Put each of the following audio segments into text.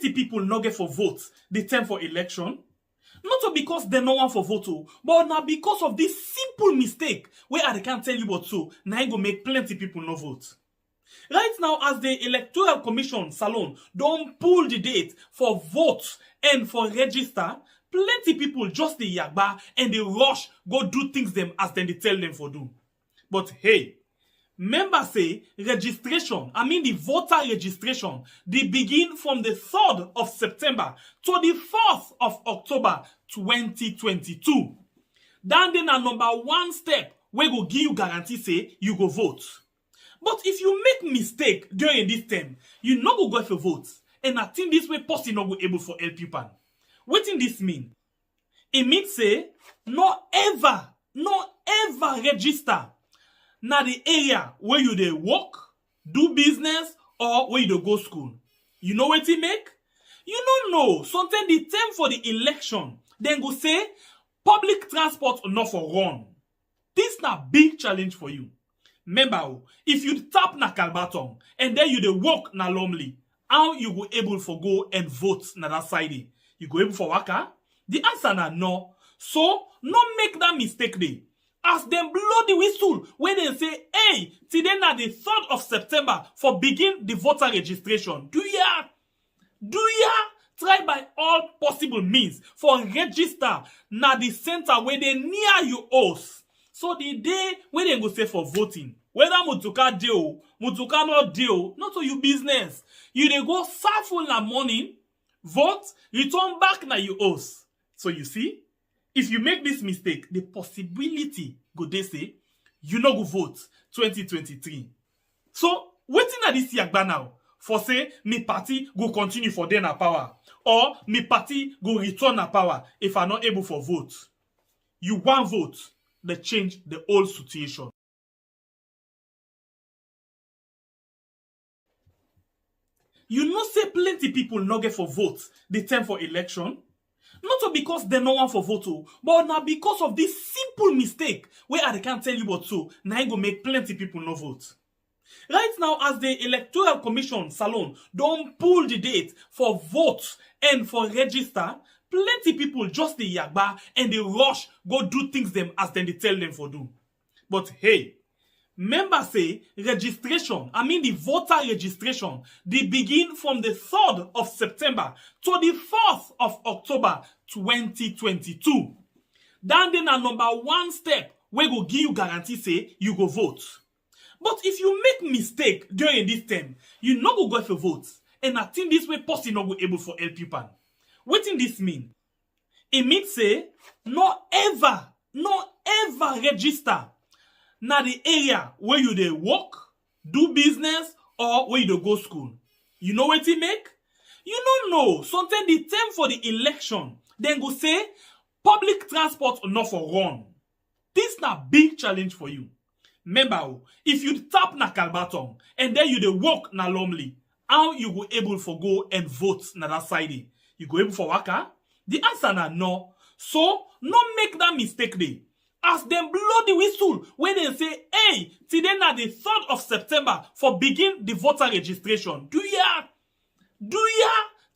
plenty people no get for vote the time for election. Not because they no want for vote, but now because of this simple mistake where I can't tell you what so, now I go make plenty people no vote. Right now, as the Electoral Commission Salon don't pull the date for vote and for register, plenty people just the yagba and they rush go do things them as then they tell them for do. But hey, members say registration, the voter registration, they begin from the 3rd of September to the 4th of October 2022. Then a number one step where go give you guarantee say you go vote. But if you make mistake during this time, you no go for vote. And I think this way person no go able for help you pan. What in this mean? It means say no ever register na the area where you dey work, do business, or where you dey go school. You know what it make? You don't know. Sometimes the time for the election, then go say public transport not for run. This na big challenge for you. Remember, if you tap na Kalbaton and then you dey work na Lomley, how you go able for go and vote na that side? You go able for waka? The answer na no. So, no make that mistake there. As them blow the whistle when they say, hey, today na the 3rd of September for begin the voter registration. Do ya try by all possible means for register na the center where they near you house. So the day when they go say for voting, whether Mutuka deal, Mutuka not deal, not to your business. You dey go serve na morning, vote, return back na your house. So you see, if you make this mistake, the possibility go they say you no go vote 2023. So waiting at this yagba now for say me party go continue for then power or me party go return na power if I'm not able for vote. You want vote, they change the whole situation. You know say plenty people no get for vote the time for election. Not because they no want for vote, but now because of this simple mistake where I can't tell you what so, now I go make plenty people no vote. Right now, as the Electoral Commission Salon don't pull the date for vote and for register, plenty people just the yagba and they rush go do things them as then they tell them for do. But hey, members say registration, the voter registration, they begin from the 3rd of September to the 4th of October 2022. Then a number one step where go give you guarantee say you go vote. But if you make mistake during this time, you no go for vote. And I think this way person no go able for help you pan. What in this mean? It means say no ever register na the area where you dey work, do business, or where you dey go school. You know what it make? You don't know. Sometimes the time for the election, then go say public transport not for run. This na big challenge for you. Remember, if you tap na Kalbaton and then you dey work na Lomley, how you go able for go and vote na that side? You go able for waka? The answer na no. So, no make that mistake there. As them blow the whistle when they say, hey, today na the 3rd of September for begin the voter registration. Do ya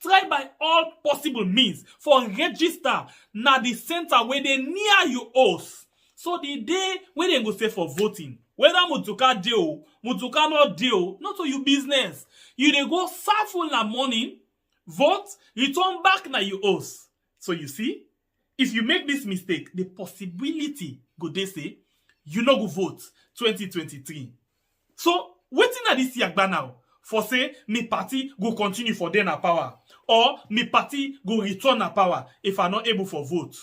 try by all possible means for register na the center where they near you house. So the day when they go say for voting, whether Mutuka deal, Mutuka not deal, not to your business. You dey go serve na morning, vote, return back na your house. So you see, if you make this mistake, the possibility go they say you no go vote 2023. So waiting at this yagba now for say me party go continue for then power or me party go return na power if I'm not able for vote.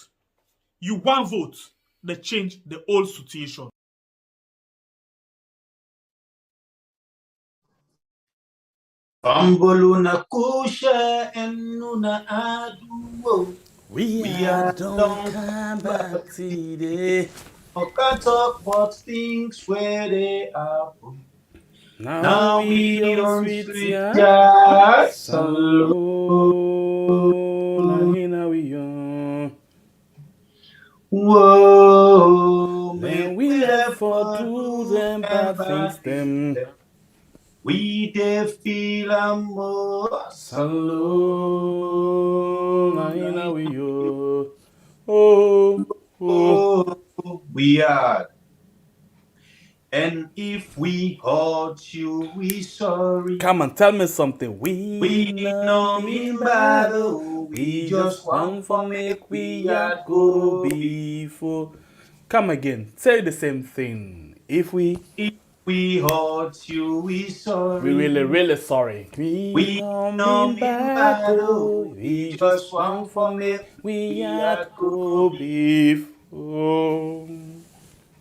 You want vote, they change the whole situation. Amboluna kusha enuna aduo. We are don't come back today. I can't talk about things where they are. Now we don't sweet sweet jazz alone. Now we young. Whoa, Then we have for do them bad things them. We dey feel more Alone. we are. And if we hurt you, we sorry. Come on, tell me something. We We no no mean mean bad, battle. we We just just want want for to make make we we are are go go. before. Come again. Say the same thing. If we If we hurt you, we sorry. really sorry. We We no no mean mean bad, battle. we We just just want want for to make make we we are are go go. before.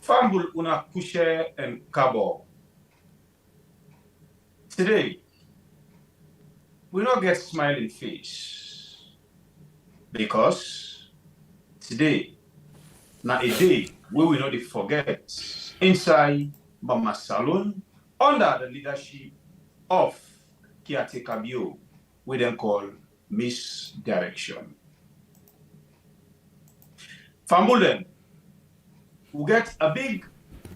Fambul una kushe and kabo. Today, we not get smiling face because today na a day where we not dey forget inside Mama Salon under the leadership of caretaker Bio, we then call misdirection. Fambulen, we get a big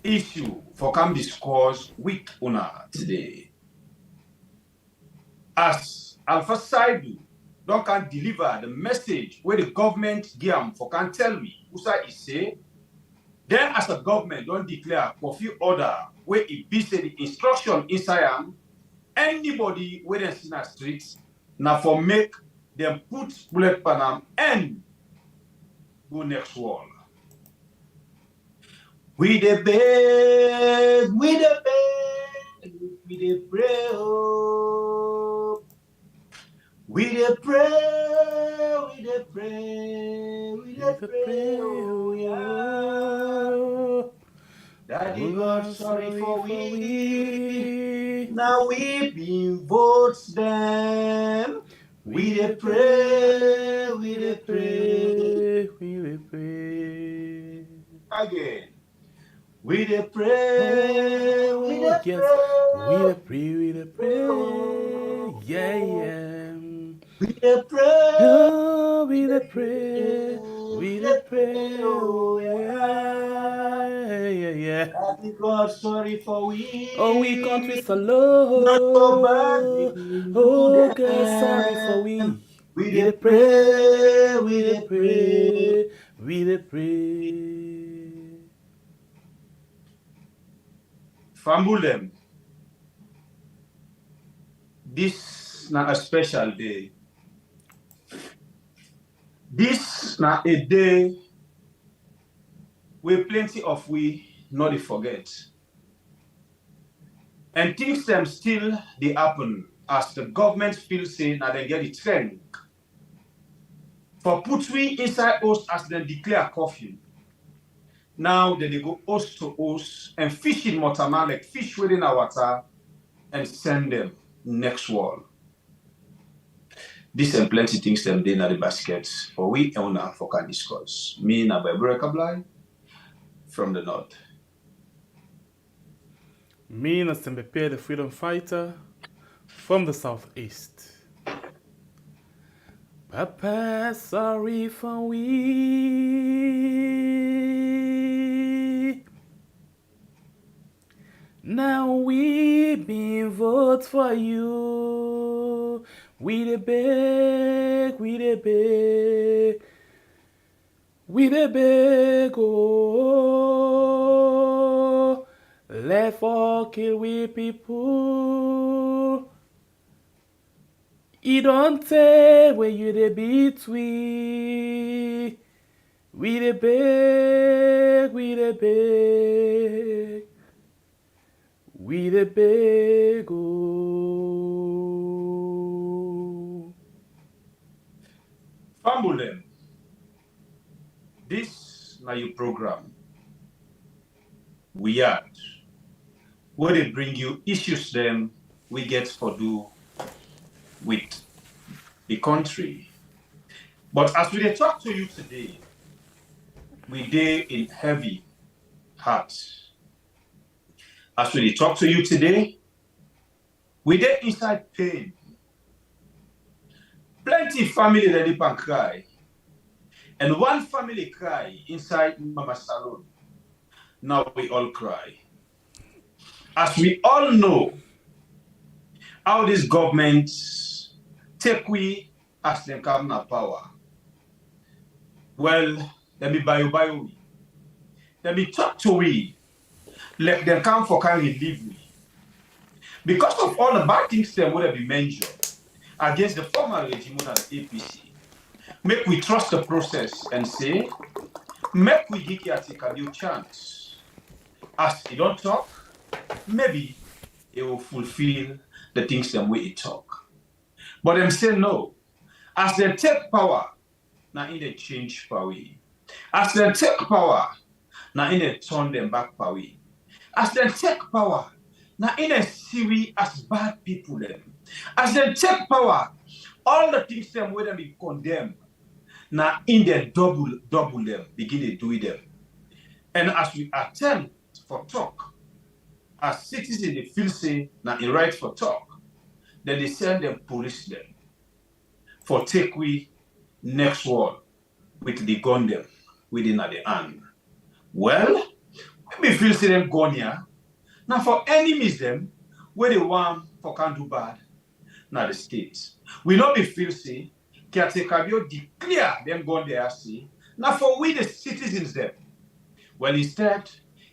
issue for come discuss with una today. As Alpha Saidu don't can deliver the message where the government give am for can tell me Usa is say, then as a government don't declare curfew order where it be say the instruction inside am, anybody where they see na streets now for make them put bullet panam and go next wall. We dey beg, we dey beg, we dey pray, oh. We dey pray, we dey pray, we dey pray, oh yeah. Daddy God, sorry for we. Now we been vote them. We dey pray, we dey pray. We dey pray. Again. We dey pray, we dey Yes, we dey pray, we dey pray. Yeah, yeah. We dey pray, Oh, we dey pray, we dey pray. Oh, yeah, yeah, yeah. Daddy God, sorry for we. Oh, we country so Not so bad, low. we do Oh, God, sorry for them. we. We We dey dey pray, we we dey dey pray. pray, we dey pray. Fambulem, this na a special day. This na a day where plenty of we not dey forget. And things them still they happen as the government feel say now they get the trend. For put we inside host as they declare curfew. Now they go host to host and fish in Motama like fish within our water and send them next wall. This and plenty things them dey na the basket for we owner for can discuss. Me na Bible Kablai from the north. Me, Nasembepe, the freedom fighter from the southeast. Papa, sorry for we. Now we been vote for you. We the beg, we the beg. We the beg, oh. Let for kill we people. It don't say where you the beat we. We the beg, we the beg. We the beg, oh. Fambulem, this na your program. We are where they bring you issues them we get for do with the country. But as we dey talk to you today, we dey in heavy heart. As we dey talk to you today, we dey inside pain. Plenty family dey dey and cry. And one family cry inside Mama Salon. Now we all cry. As we all know how these governments take we as them come na power. Well, let me bio we. They be talk to we, let them come for can relieve we. Because of all the bad things that would have been mentioned against the former regime of the APC, make we trust the process and say, make we give Yatika a new chance. As he don't talk, maybe he will fulfill the things them way he talk. But them say no. As they take power, now in they change power. As they take power, now in they turn them back power. As they take power, now in a series as bad people them. As they take power, all the things them where them be condemned, now in they double them, begin to do them. And as we attempt for talk, as citizens they feel say now a right for talk, then they send them police them for take we next war with the gun them within at the hand. Well, we feel say them gun here. Now for enemies them, where they want for can do bad, now the states. We not be feel say, caretaker declare them gun there see. Now for we the citizens them. Well instead,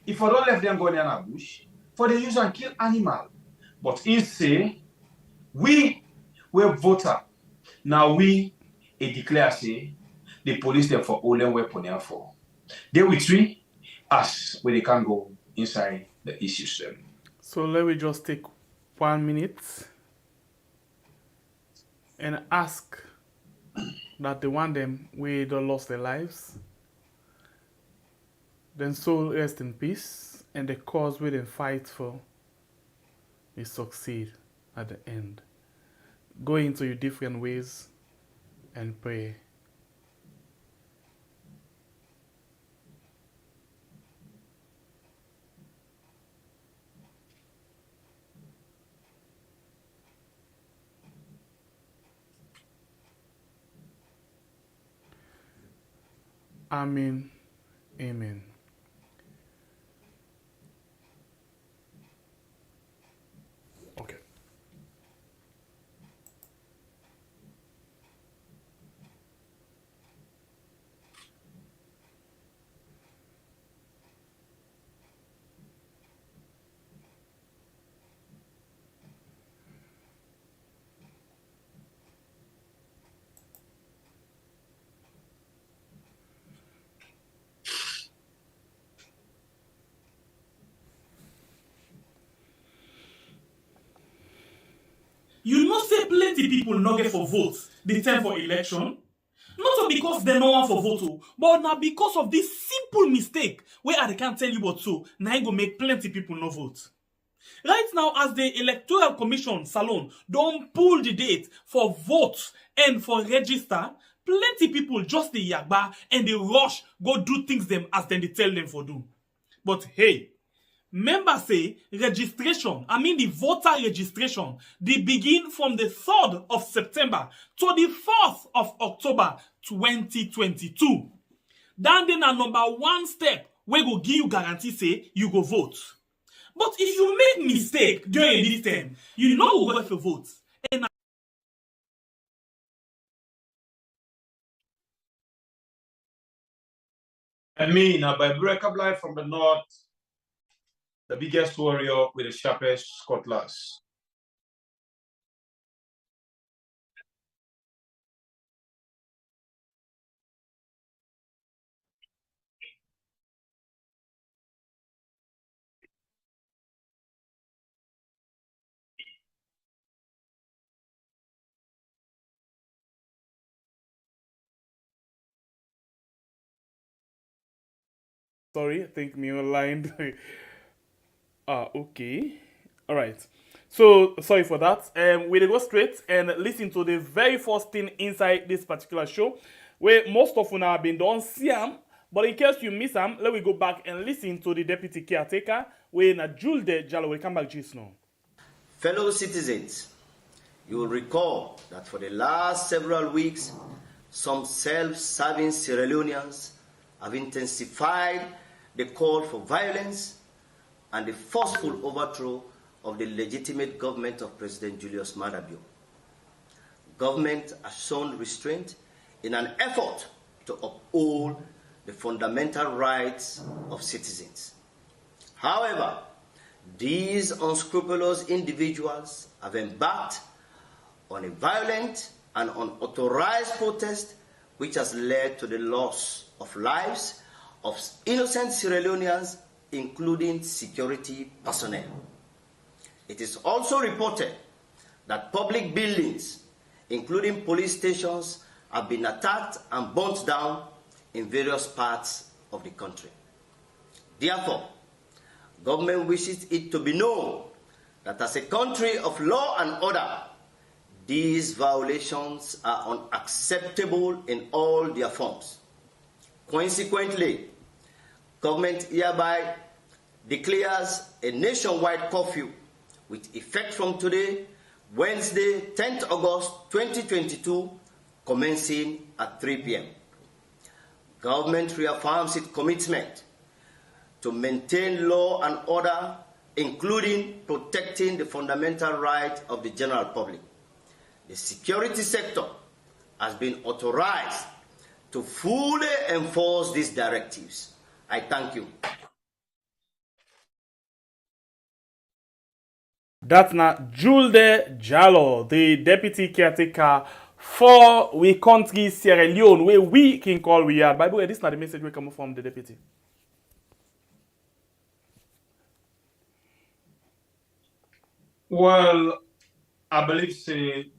if I don't let them go near a bush, for they use and kill animal. But in say, we were voter. Now we declare say the police them for all them weapon here for. They will treat us where they can go inside the issues them. So let me just take 1 minute and ask that the one them we don't lost their lives, then soul rest in peace, and the cause we then fight for will succeed at the end. Go into your different ways and pray. Amen. Amen. Okay. You know say plenty people no get for votes the time for election. Not because they no want for vote, but now because of this simple mistake where I can't tell you what so, now it go make plenty people no vote. Right now, as the Electoral Commission Salon don't pull the date for vote and for register, plenty people just the yagba and they rush go do things them as then they tell them for do. But hey, members say registration, the voter registration, they begin from the 3rd of September to the 4th of October 2022. Then na number 1 step where go give you guarantee say you go vote. But if you make mistake during this time, you know go for vote. And me, now by breakup life from the north, the biggest warrior with the sharpest cutlass. Sorry, I think me aligned. Okay. All right. So sorry for that. We'll go straight and listen to the very first thing inside this particular show, where most of you have been done see them. But in case you miss them, let me go back and listen to the deputy caretaker, where na Julde Jallo will come back just now. Fellow citizens, you will recall that for the last several weeks, some self-serving Sierra Leoneans have intensified the call for violence and the forceful overthrow of the legitimate government of President Julius Maada Bio. Government has shown restraint in an effort to uphold the fundamental rights of citizens. However, these unscrupulous individuals have embarked on a violent and unauthorized protest which has led to the loss of lives of innocent Sierra Leoneans, including security personnel. It is also reported that public buildings, including police stations, have been attacked and burnt down in various parts of the country. Therefore, government wishes it to be known that as a country of law and order, these violations are unacceptable in all their forms. Consequently, government hereby declares a nationwide curfew with effect from today, Wednesday, 10th August 2022, commencing at 3 p.m. Government reaffirms its commitment to maintain law and order, including protecting the fundamental rights of the general public. The security sector has been authorized to fully enforce these directives. I thank you. That's not Julde Jallo, the deputy caretaker for we country Sierra Leone, where we can call we are. By the way, this is not the message we come from the deputy. Well, I believe say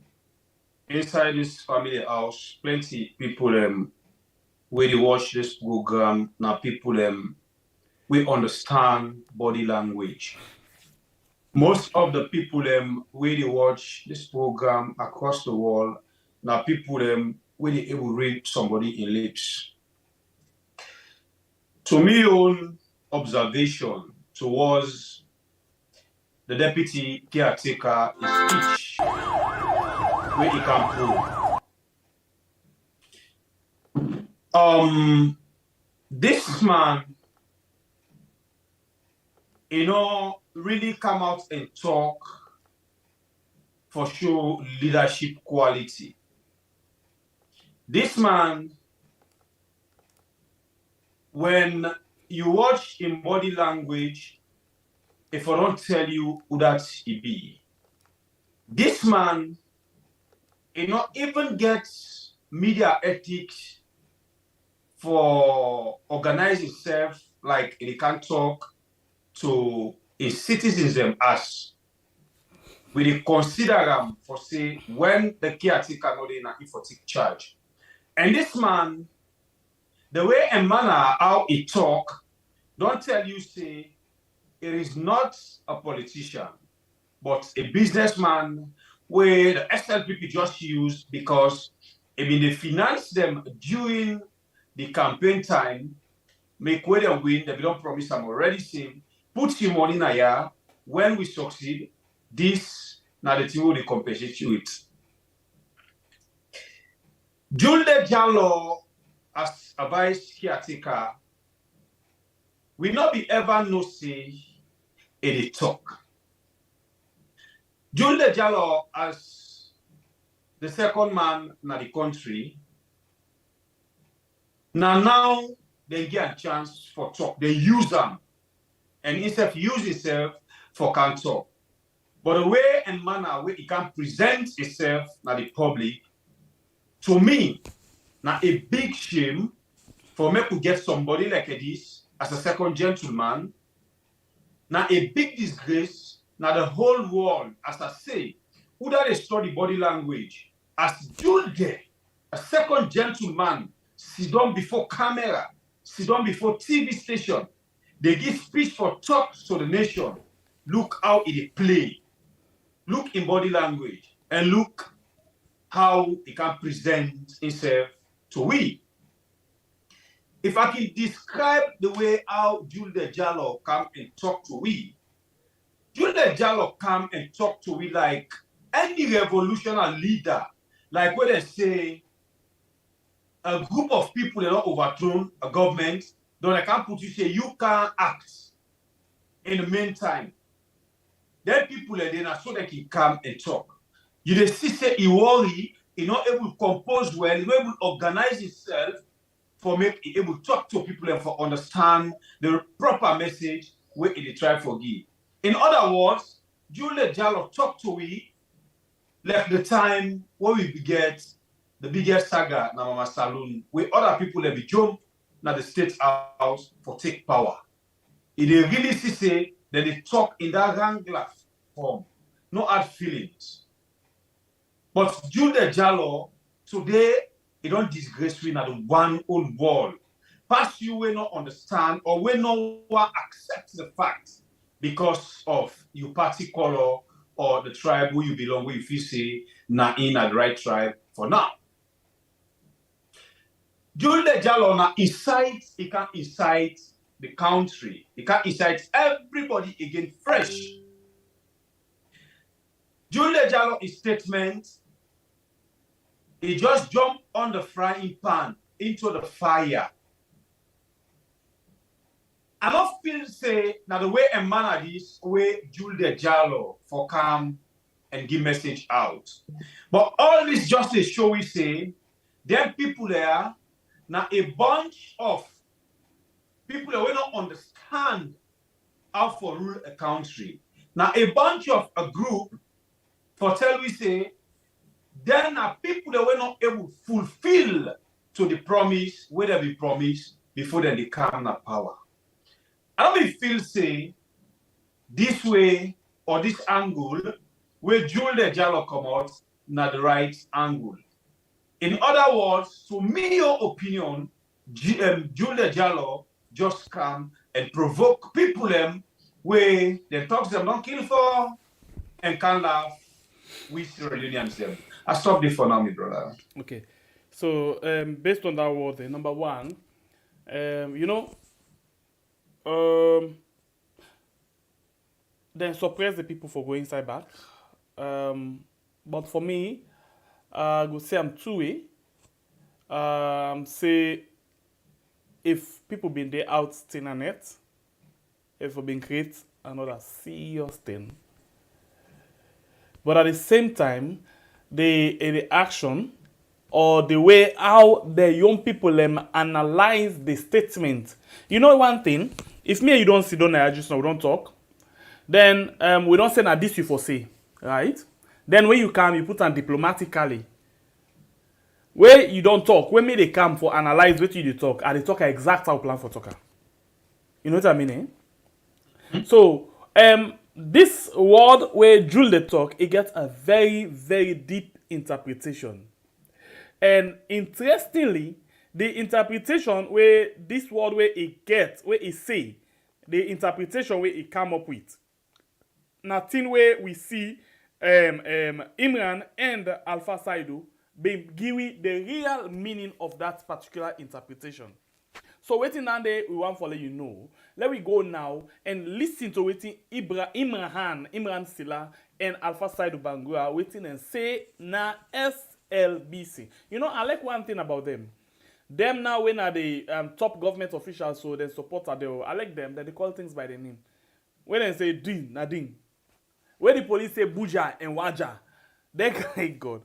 inside this family house, plenty people when they watch this program, now people we understand body language. Most of the people when they watch this program across the world, now people when they able to read somebody in lips. To me own observation towards the deputy caretaker speech where he can prove. This man, really come out and talk for show leadership quality. This man, when you watch in body language, if I don't tell you who that he be, this man, even gets media ethics for organize himself like he can talk to his citizens as we consider him for say when the caretaker not in if for take charge. And this man, the way and manner how he talk, don't tell you say it is not a politician, but a businessman where the SLPP just use because they finance them during the campaign time, make where they win, they don't promise I'm already saying, put your money in a year, when we succeed, this now the thing will compensate you with. Julde Jallo, as a vice caretaker, will not be ever no say a talk. Julde Jallo, as the second man in the country, now they get a chance for talk. They use them, and instead of use itself for can talk. But the way and manner where he can present itself to the public, to me, now a big shame for me to get somebody like this as a second gentleman. Now a big disgrace. Now the whole world, as I say, who that they study body language, as Julde, a second gentleman, sit down before camera, sit down before TV station, they give speech for talk to the nation. Look how it play. Look in body language and look how he can present himself to we. If I can describe the way how Julde Jallo come and talk to we, Julde Jallo come and talk to we like any revolutionary leader, like when they say a group of people that are overthrown a government, then I can't put you say you can't act in the meantime. Then people are there so they can come and talk. You just see say he worry, he not able to compose well, he not able to organize himself for make it able to talk to people and for understand the proper message where it try for give. In other words, Juliet Jallo talk to we left the time when we get the biggest saga na Mama Saloon, where other people let be jump na the state house for take power. It they really see say that they talk in that wrangler form, no hard feelings. But Juliet Jallo today, it don't disgrace we na the one old wall. Pass you will not understand or will no one accept the fact because of your party color or the tribe where you belong, where you feel say na in at the right tribe for now. Juliet Jallo na incite, it can incite the country, it can incite everybody again fresh. Juliet Jallo is statement, he just jumped on the frying pan into the fire. I don't feel say now the way a man this way Juliet Jallo for come and give message out. But all this just to show we say there people there now a bunch of people that will not understand how for rule a country. Now a bunch of a group for tell we say then are people that were not able to fulfill to the promise where they be promised before they come na power. I don't feel say this way or this angle where Juliet Jallo come out na the right angle. In other words, to me your opinion, Juliet Jallo just come and provoke people them where they talk them don't kill for and can laugh with reunions them. I stop this for now, my brother. Okay. So based on that word, number one, then suppress the people for going inside back. But for me, I go say I'm two-way. Say if people been there out still on net, if we been create another serious thing. But at the same time, the action or the way how the young people analyze the statement. You know one thing, if me and you don't sit down and just now we don't talk, then we don't say that this you for say, right? Then when you come, you put on diplomatically. Where you don't talk, when me they come for analyze what you talk, and they talk exact how plan for talker. You know what I mean, eh? So this word where Jules they talk, it gets a very, very deep interpretation. And interestingly, the interpretation where this word where it gets, where it say, the interpretation where it come up with. Nothing where we see Imran and Alpha Saidu being given the real meaning of that particular interpretation. So waiting now there, we want to let you know. Let we go now and listen to waiting Imran Silla and Alpha Saidu Bangura waiting and say na SLBC. You know, I like one thing about them. Them now when are the top government officials, so they support Adeo. I like them that they call things by their name. When they say Din, Nadine. When the police say Buja and Waja, they cry God.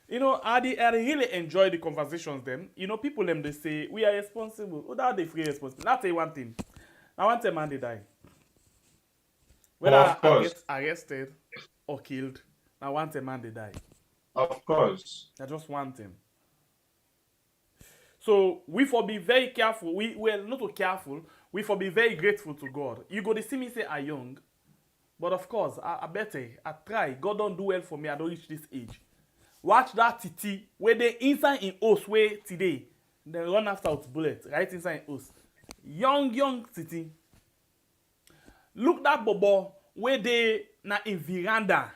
You know, I really enjoy the conversations them. You know, people them they say we are responsible. Without they free responsible. That's say one thing. I want a man to die. Whether I get arrested or killed, I want a man to die. Of course. That's just one thing. So we for be very careful. We not so careful. We for be very grateful to God. You go to see me say I young, but of course I better I try. God don't do well for me. I don't reach this age. Watch that titi where they inside in host way today. Then run after with bullet right inside in host. Young titi. Look that bobo where they na in veranda.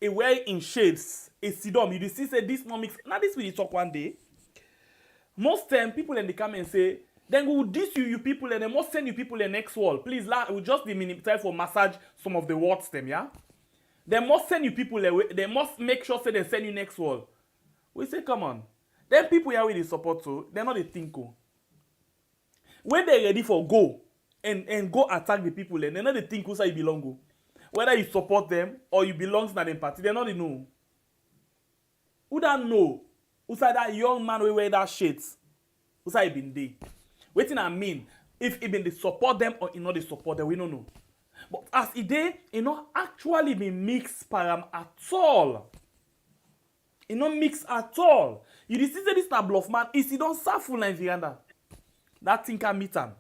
A wear in shades. A sidom. You see say this one mix. Now this will talk one day. Most time people in the come and say, then we will diss you people and they must send you people the next wall. Please, we just the minute time for massage some of the words them, yeah? They must send you people away. They must make sure say they send you next wall. We say, come on. Then people here with the support too, they're not a thinko. When they're ready for go and go attack the people, and they're not the think who say you belong go. Whether you support them or you belong to that party, they're not the know. Who don't know? Who say that young man will wear that shit? Who's I been there? Waiting I mean, if it been they support them or not they support them, we don't know. But as it dey, it not actually been mixed param at all. It not mixed at all. You see this na bluff man, is he don't serve full Nigeria. That thing can meet him.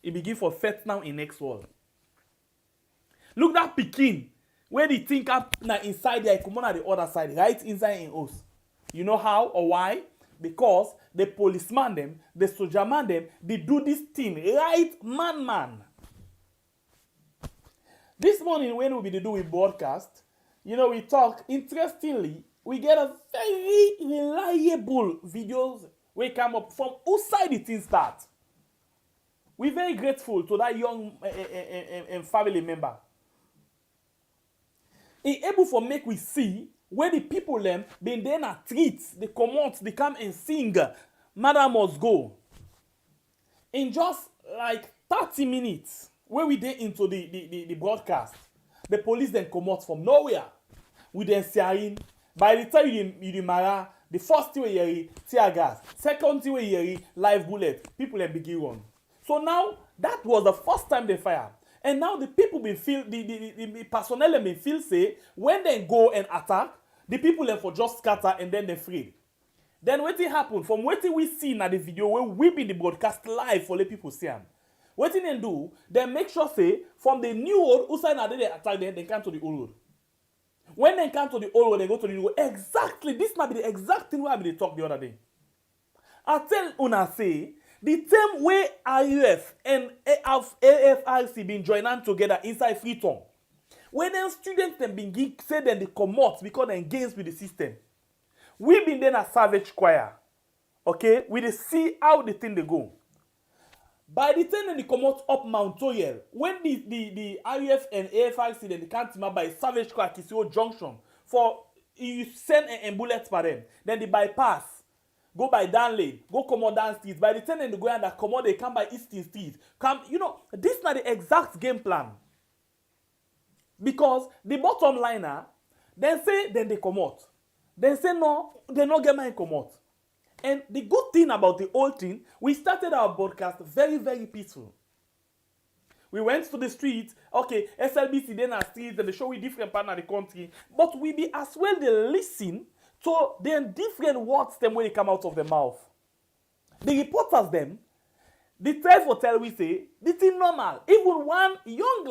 It begin for fet now in next world. Look that Pekin, where the thing up now inside there, come on at the other side, right inside in us. You know how or why? Because the policeman them, the soldier man them, they do this thing right man. This morning when we be do with broadcast, you know, we talk, interestingly, we get a very reliable videos we come up from outside the thing start. We're very grateful to that young family member. He able for make we see where the people them been then at treats, they come out, they come and sing, Mother Must Go. In just like 30 minutes, where we did into the broadcast, the police then come out from nowhere with them saying, by the time you mara, the first thing we hear tear gas, second thing we hear live bullet, people then begin run. So now that was the first time they fire. And now the people may feel, the personnel may feel say, when they go and attack, the people then for just scatter and then they free. Then what happen? From what we see in the video where we be the broadcast live for the people see them. What they do, they make sure say, from the new road, who say they attack them, they come to the old road. When they come to the old road, they go to the new road. Exactly, this might be the exact thing where we talked the other day. I tell una say, the same way IUF and AFRC been joining together inside Freetown. When them students them been say that they come out because they engage with the system. We been then a savage choir. Okay? We dey see how the thing they go. By the time they come out up Mount Toyel, when the IUF and AFRC then they can't remember by savage choir Kisio Junction for you send a bullet for them, then they bypass. Go by down lane, go come on down street. By the time they go and come on, they come by Eastern Street. Come, you know, this is not the exact game plan. Because the bottom liner, then say, then they come out. Then say, no, they not get my come out. And the good thing about the whole thing, we started our broadcast very, very peaceful. We went to the streets, okay, SLBC then our streets, and they show we different part of the country. But we be as well, they listen to the different words them when they come out of the mouth. The reporters them, they try for tell we say, this is normal. Even one young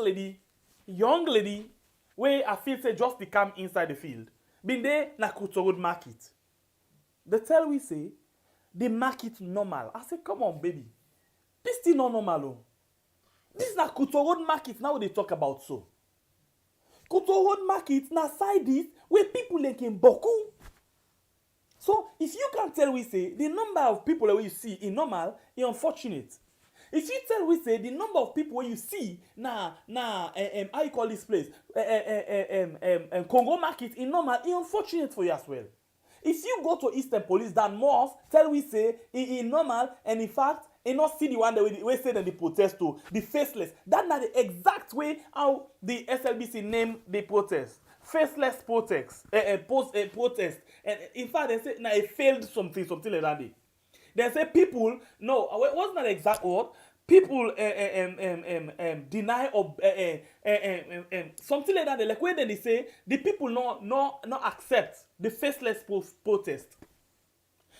lady, where I feel say just to come inside the field, been there na Cought Road market. They tell we say, the market normal. I say, come on, baby. This thing not normal. Oh. This na Cought Road market, now they talk about so. Cought Road market na side this where people like in Boku. So, if you can tell we say, the number of people that you see in normal is unfortunate. If you tell we say, the number of people you see how you call this place, Congo market in normal is unfortunate for you as well. If you go to Eastern Police, that most tell we say, in normal, and in fact, and not see the one that we say that the protest to, the faceless. That's not the exact way how the SLBC name the protest. Faceless protest, protest, and in fact they say it failed something like that. They say people what's not the exact word? People deny or something like that. Like when they say the people not accept the faceless protest.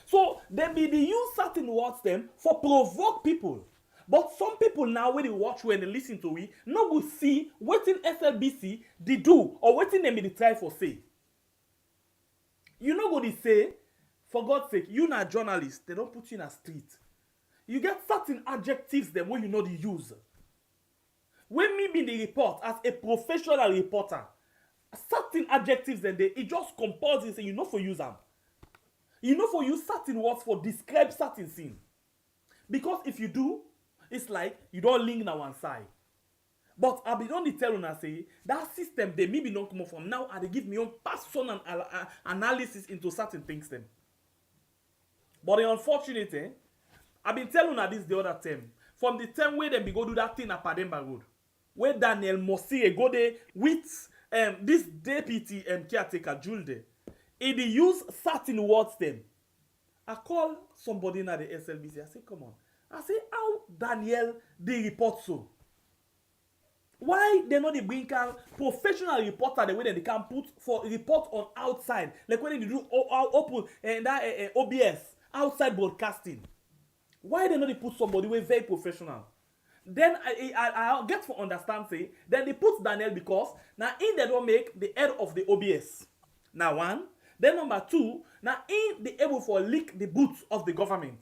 So they use certain words them for provoke people. But some people now, when they watch, when they listen to it, no go see what in SLBC they do or what in them they try for say. You know what they say, for God's sake, you not journalist, they don't put you in a street. You get certain adjectives them when you know the use. When me be the report as a professional reporter, certain adjectives then it just compulsory say you know for use them. You know for use certain words for describe certain thing. Because if you do, it's like you don't link na one side. But I be only tell una say that system they maybe not come from now and they give me own personal analysis into certain things them. But the unfortunate I've been telling her this the other time. From the time where they be go do that thing at Pademba Road, where Daniel Mossier go there with this deputy caretaker Julde, he use certain words them. I call somebody in the SLBC. I say, come on. I say, how Daniel they report so? Why they not they bring can professional reporter the way that they can put for report on outside, like when they do open and that OBS outside broadcasting? Why they not they put somebody way very professional? Then I get to understand say then they put Daniel because now in they don't make the head of the OBS. Now one, then number two, now in they able for leak the boots of the government.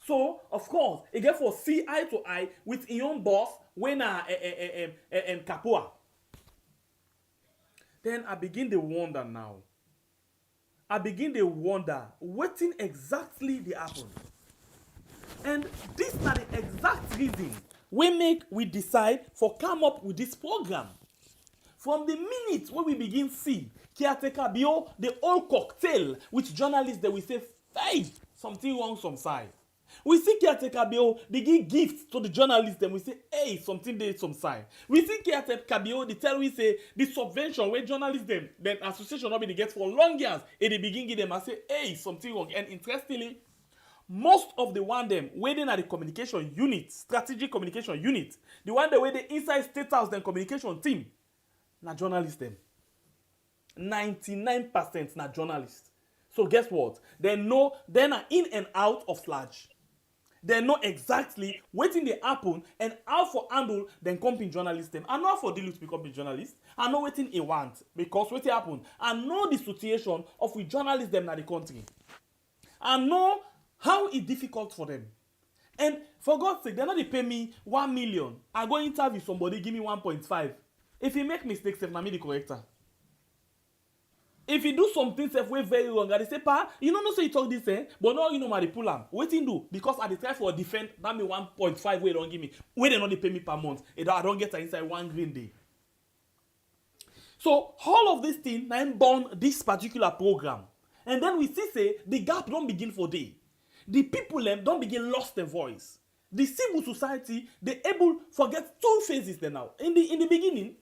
So of course, it get for see eye to eye with his own boss when Kapua. Then I begin to wonder now. I begin to wonder what exactly they happen. And this is the exact reason we decide for come up with this program. From the minute when we begin see caretaker bio the whole cocktail with journalists that we say, hey, something wrong some side. We see caretaker bio they give gifts to the journalists then we say, hey, something there some side. We see caretaker bio they tell we say the subvention where journalists them then association not be they get for long years and they begin give them and say, hey, something wrong. And interestingly, most of the one them waiting at the communication unit, strategic communication unit, the one that where the inside state house then communication team, na journalists them. 99% na journalists. So guess what? They know they are in and out of sludge. They know exactly waiting they happen and how for handle then company journalists them. I know how for deal with company journalists. I know waiting they want because what happen. I know the situation of with journalists them in the country. I know how it's difficult for them. And for God's sake, they're not they pay me 1 million. I go interview somebody, give me 1.5. If he make mistakes, if na me the corrector. If he do something way very wrong, and they say, pa, you know, no say you talk this, but no, you know, my pull am. Waiting do because I try for a defend that me 1.5 way don't give me. Where they not they pay me per month. I don't get inside 1 green day. So all of this thing now born this particular program, and then we see say the gap don't begin for day. The people don't begin lost their voice. The civil society they able forget 2 phases there now. In the beginning.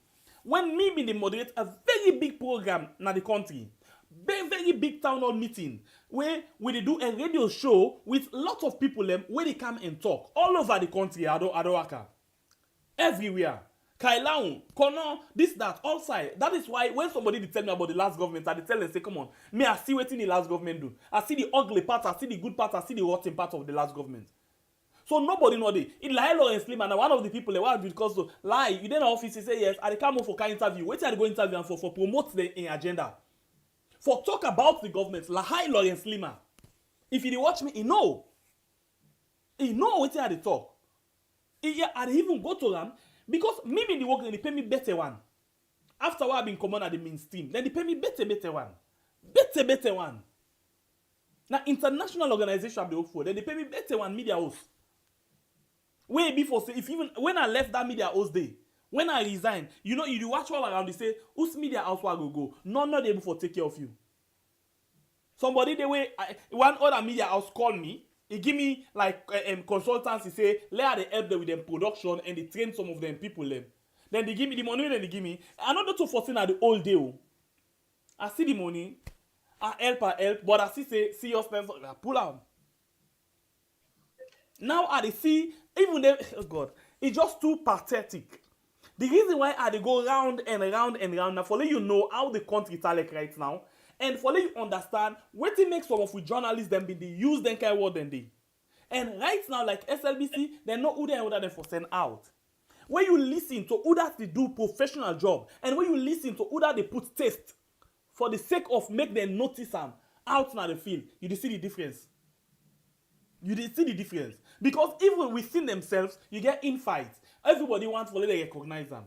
When me they moderate a very big program in the country, very big town hall meeting, where they do a radio show with lots of people where they come and talk all over the country, Adowaka, everywhere. Kailaun, Kono, this, that, all side. That is why when somebody tell me about the last government, I tell them, say, come on, me, I see what the last government do. I see the ugly part, I see the good part, I see the rotten part of the last government. So nobody know it. In Lawrence Leema, now one of the people why because to lie, you then office say yes, I come for kind interview. Wait till I go interview and for promote the agenda. For talk about the government, Lawrence Leema. If you watch me, he know what I talk. I even go to them because maybe the work then they pay me better one. After I been common at the mainstream, then they pay me better one. Better one. Now international organization I work for, then they pay me better one media house. Way before say if even when I left that media house day, when I resigned, you know you watch all around they say whose media house will go. None not able for take care of you. Somebody the way one other media house call me, he give me like consultants. He say let they help them with them production and they train some of them people them. Then they give me the money. Then they give me another 214 at the whole day. I see the money, I help, but I say seriousness I pull out. Now I see even them, oh God, it's just too pathetic. The reason why I go round and round and round now for let you know how the country is like right now, and for let you understand what it makes some of the journalists them be they use them kind of word than they. And right now, like SLBC, they know who they order them for send out. When you listen to who that they do professional job, and when you listen to who that they put test for the sake of make them notice them out in the field, you see the difference. You see the difference. Because even within themselves, you get infights. Everybody wants to let them recognize them.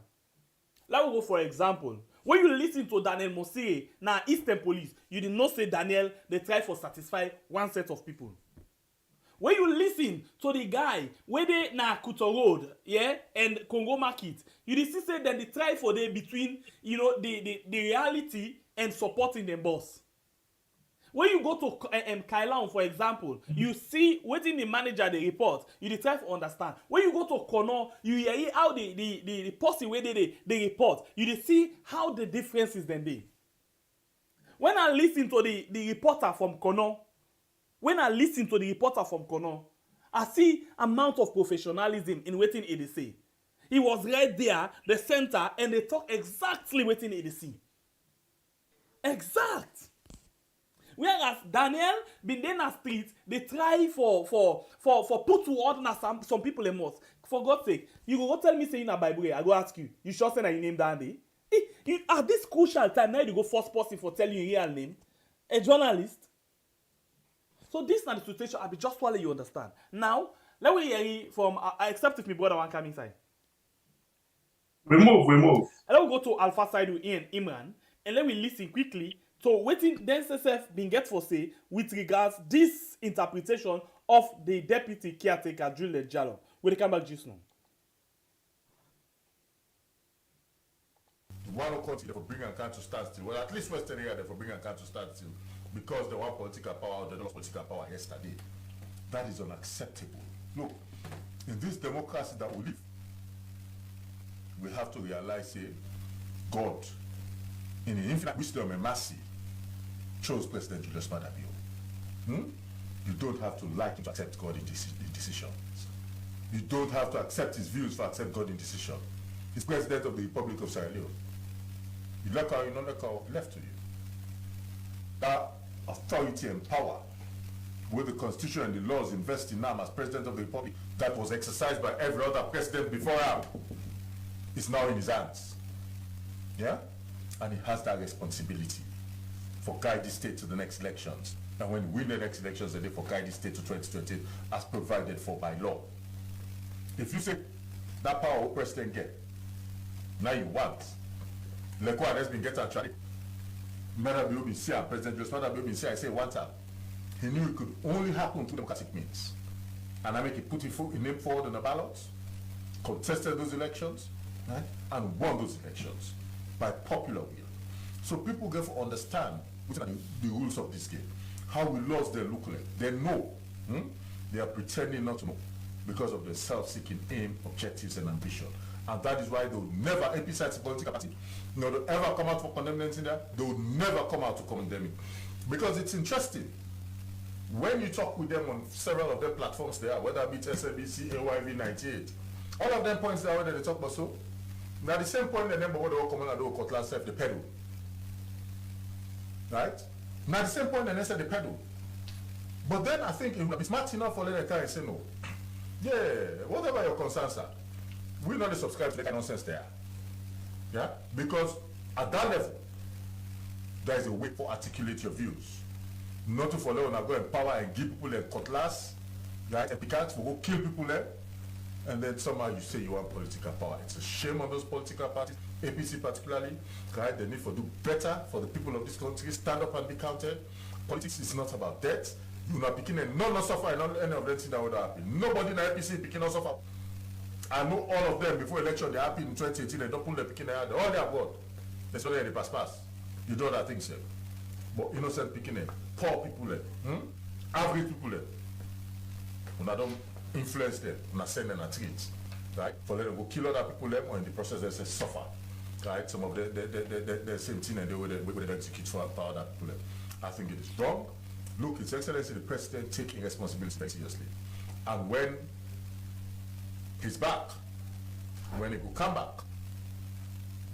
Let me go for example. When you listen to Daniel Mosire, now Eastern Police, you did not say Daniel, they try for satisfy one set of people. When you listen to the guy, where they na Cought Road, yeah, and Congo Market, you did see say that they try for the between, you know, the reality and supporting them boss. When you go to Kailaun, for example, you see what in the manager they report, you try to understand. When you go to Kono, you hear how the person where they report, you see how the differences then be. When I listen to the reporter from Kono, when I listen to the reporter from Kono, I see amount of professionalism in waiting ADC. He was right there, the center, and they talk exactly waiting ADC. Exact. Whereas Daniel been there na street, they try for put to order na some people a must. For God's sake, you go tell me saying a Bible, I go ask you. You sure say na your name Dandy? At this crucial time, now you go first person for telling you your real name. A journalist. So this is the situation. I be just want you understand. Now, let me hear from except if my brother want come inside. We move. And let me go to Alpha side with Ian Imran and let me listen quickly. So waiting the SSF been get for say with regards this interpretation of the deputy caretaker Juliet Jallo. We'll come back just now. The one who continue for bringing account to stand still. Well, at least Western area they for bringing account to stand still because they want political power, they lost political power yesterday. That is unacceptable. Look, in this democracy that we live, we have to realize, say, God, in the infinite wisdom and mercy, chose President Julius Maada Bio. You don't have to like him to accept God in decisions. You don't have to accept his views to accept God in decision. He's President of the Republic of Sierra Leone. You like how you don't like how left to you. That authority and power, with the Constitution and the laws invest in him as President of the Republic, that was exercised by every other president before him, is now in his hands. Yeah? And he has that responsibility for guide the state to the next elections. And when we win the next elections, then they for guide the state to 2020 as provided for by law. If you say that power what president get, now you want. Like what has been getting actually. Maada Bio been here, President Julius Maada Bio been here, I say one time. He knew it could only happen through democratic means. And I make it put his name forward on the ballot, contested those elections, right? And won those elections by popular will. So people get to understand what are the rules of this game. How we lost their look like. They know. They are pretending not to know because of their self-seeking aim, objectives, and ambition. And that is why they will never, APC as a political party, they'll ever come out for condemning in there. They will never come out to condemn it. Because it's interesting. When you talk with them on several of their platforms there, whether it be SNBC, AYV 98, all of them points there where they talk about so. Now the same point that them what they all come on and do Cutlass self the pedal. Right? Now the same point that they said the pedal. But then I think it would be smart enough for them to say no. Yeah, whatever your concerns are, we not subscribe to that nonsense there. Yeah? Because at that level, there is a way to articulate your views. Not to follow and go and power and give people a cutlass, right? And pick for go kill people there. And then somehow you say you want political power. It's a shame on those political parties, APC particularly, right? They need to do better for the people of this country, stand up and be counted. Politics is not about debt. You're not picking and none not suffer and not any of them things that would happen. Nobody in the APC picking not suffer. I know all of them before election they happen in 2018, they don't pull the picking out. All they have got. That's only the pass. You do other things, sir. But innocent picking them, poor people them, average people them. When I don't influence them, when I send them a tweet, right? For them to go kill other people them or in the process they say suffer. Right? Some of the same thing and they will execute for other people them. I think it is wrong. Look, His Excellency the President taking responsibility very seriously. And when he's back, when he will come back,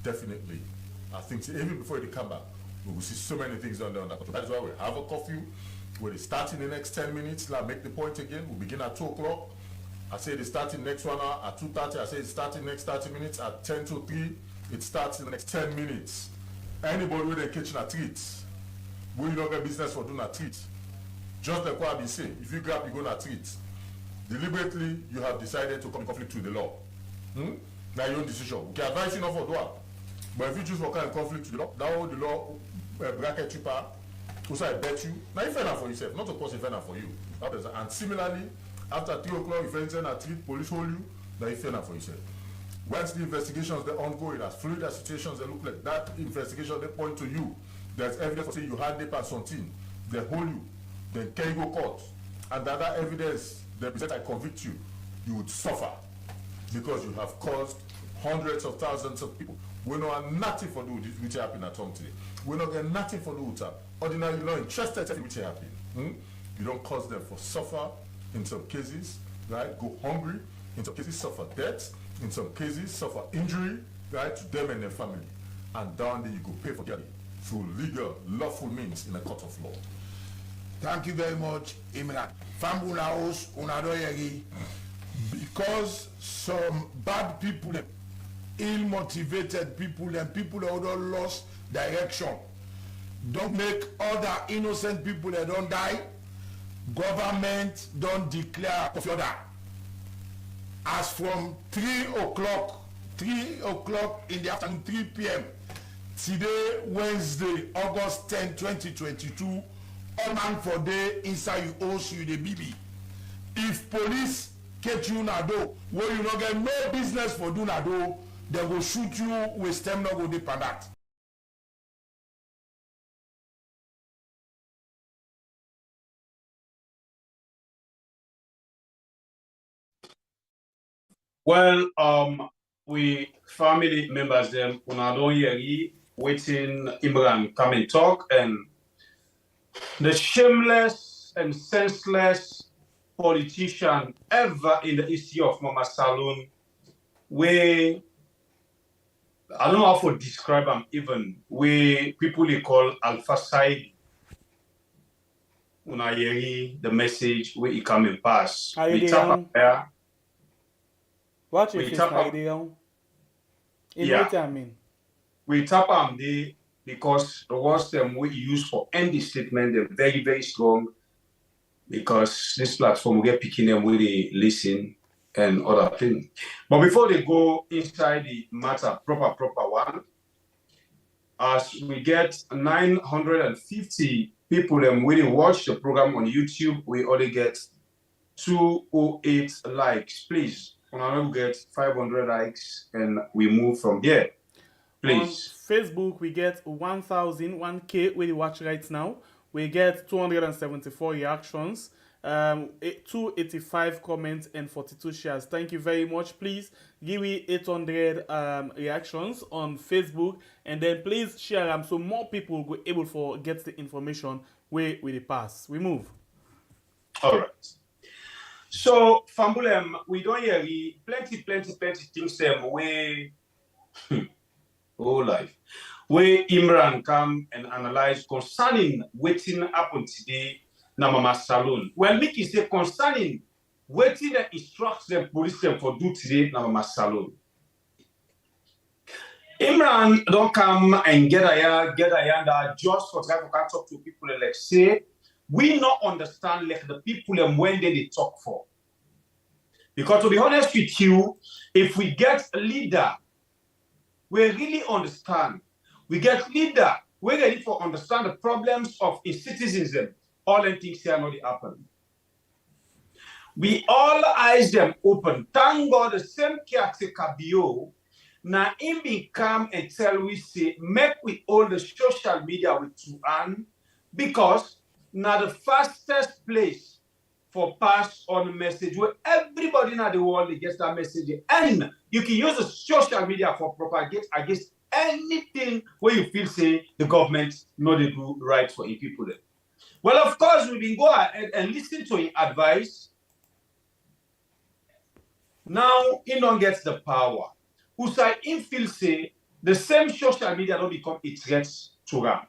definitely, I think even before he come back, we will see so many things done there on that. That is why we have a curfew. We'll start in the next 10 minutes. Now make the point again. We'll begin at 2 o'clock. I say it's starting next 1 hour at 2:30. I say it's starting next 30 minutes at 10 to 3. It starts in the next 10 minutes. Anybody with a kitchen at treats, we don't get business for doing a treat. Just like what I've been saying, if you grab, you go to a treat. Deliberately, you have decided to come in conflict with the law. Now your own decision. We can advise you not for doing. But if you choose to come in conflict with the law, that will the law bracket you power. Also, I bet you. Now, you fend for yourself, not of course, you fend for you. And similarly, after 3 o'clock, if you enter a treat, police hold you, now you fend for yourself. Once the investigations they're ongoing, as fluid as situations they look like, that investigation they point to you. There's evidence for saying you had the something. They hold you, then carry you go court, and that evidence they present and convict you, you would suffer because you have caused hundreds of thousands of people. We know nothing for do which happened at home today. We not get nothing for do with that. Ordinary law interested in which happened. You don't cause them for suffer in some cases, right? Go hungry, in some cases suffer death, in some cases suffer injury, right, to them and their family. And down there you go pay for it through legal, lawful means in a court of law. Thank you very much, Imran. Fambula house, unadoyegi. Because some bad people, ill-motivated people, and people that don't lost direction, don't make other innocent people that don't die, government don't declare of order. As from 3 o'clock in the afternoon, 3 p.m., today, Wednesday, August 10, 2022, all man for day inside you owes you the BB. If police catch you na do, where you not get no business for do na do, they will shoot you with stem no go deep on that. Well, we family members them una don hear waiting Imran come and talk, and the shameless and senseless politician ever in the history of Mama Saloon, where I don't know how to describe him even, where people they call Alpha Side. Una hear the message where he come and pass. We tap up there. What you We think tap up. idea? In Yeah. what I mean? We tap am there because the words them we use for end the statement, they're very, very strong, because this platform will get picking them where they listen and other things. But before they go inside the matter, proper one, as we get 950 people them where they watch the program on YouTube, we only get 208 likes. Please, on our get 500 likes and we move from there. Please. On Facebook, we get 1,001K where you watch right now. We get 274 reactions, 285 comments, and 42 shares. Thank you very much. Please give me 800 reactions on Facebook, and then please share them so more people will be able to get the information where we pass. We move. All right. So, Fambulem, we don't hear plenty things them where whole life. Where Imran come and analyze concerning waiting happen today na Mama Saloon. Well, Mickey say concerning waiting that instructs them police them for do today na Mama Saloon. Imran don't come and get a yanda just for try to talk to people like say we not understand like the people and when they talk for. Because to be honest with you, if we get a leader, we really understand. We get leader, we ready for understand the problems of its citizens. All them things here not happen. We all eyes them open. Thank God the same caretaker bio. Now him be come and tell we say make we all the social media with two hand, because now the fastest place for pass on message where everybody in the world gets that message, and you can use the social media for propagate against anything where you feel say the government know they do right for in people there. Well, of course, we been go ahead and listen to his advice. Now he don't get the power. Who say him feel say the same social media don't become a threat to them.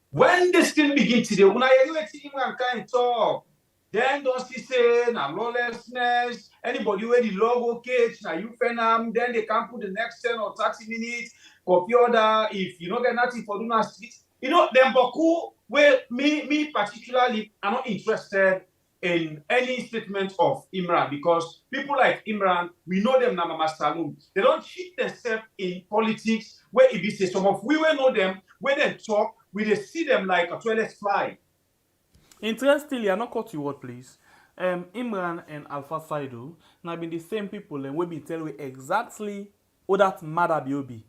When this thing begin today, when I hear Imran kind talk, then don't see say na lawlessness, anybody where the logo cage, na you fenam, then they can put the next 10 or 30 minutes, copy order, if you don't get nothing for doing that street. You know, them boku where me particularly are not interested in any statement of Imran, because people like Imran, we know them na Mama Saloon. They don't cheat themselves in politics where if you say some of we will know them, where they talk, we they see them like a toilet fly. Interestingly, I not cut you word, please. Imran and Alpha Saidu now been the same people and we been tell you exactly what that matter be.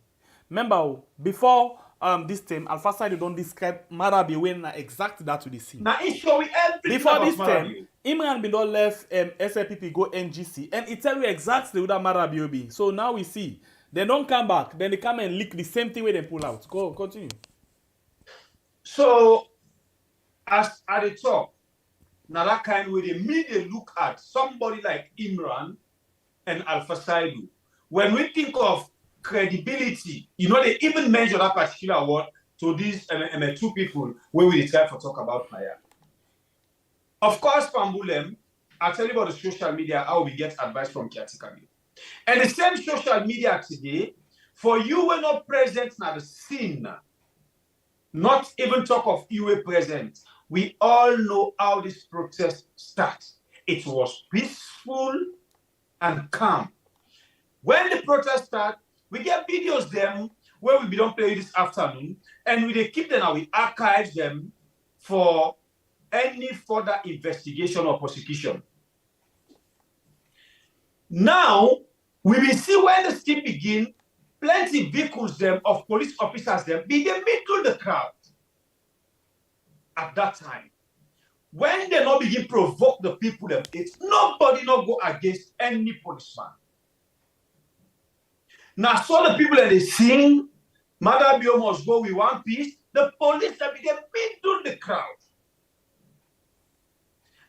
Remember, before this time, Alpha Saidu don't describe matter be when exactly that to the scene. Now it show we everything Before about this time, Marabi. Imran been don't left SLPP go NGC and it tell you exactly what that matter be. So now we see they don't come back, then they come and leak the same thing where they pull out. Go continue. So as at the top, now that kind where the media look at somebody like Imran and Alpha Saidu. When we think of credibility, they even mention that particular word to these two people where we try to talk about Maya. Of course, Pambulem, I'll tell you about the social media, how we get advice from Kiatikami. And the same social media today, for you were not present at the scene, not even talk of you were present. We all know how this protest starts. It was peaceful and calm. When the protest started, we get videos them where we don't play this afternoon, and we keep them and we archive them for any further investigation or prosecution. Now, we will see when the still begin, plenty vehicles them of police officers them begin middle the crowd. At that time, when they not begin provoke the people them, it's nobody not go against any policeman. Now, so the people that they sing, Mother Bio must go with one piece, the police that begin middle the crowd.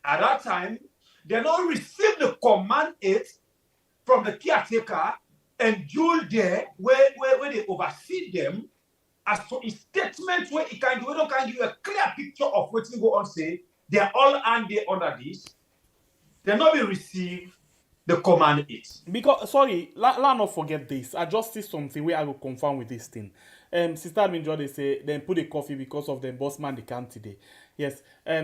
At that time, they not receive the command aid from the caretaker and Jule there where they oversee them as to a statement where it can give you a clear picture of what you go on say. They are all under this. They not be receive the command aid. Because sorry, let not forget this. I just see something where I will confirm with this thing. Sister Minjo, they say then put a coffee because of the boss man they can't today. Yes.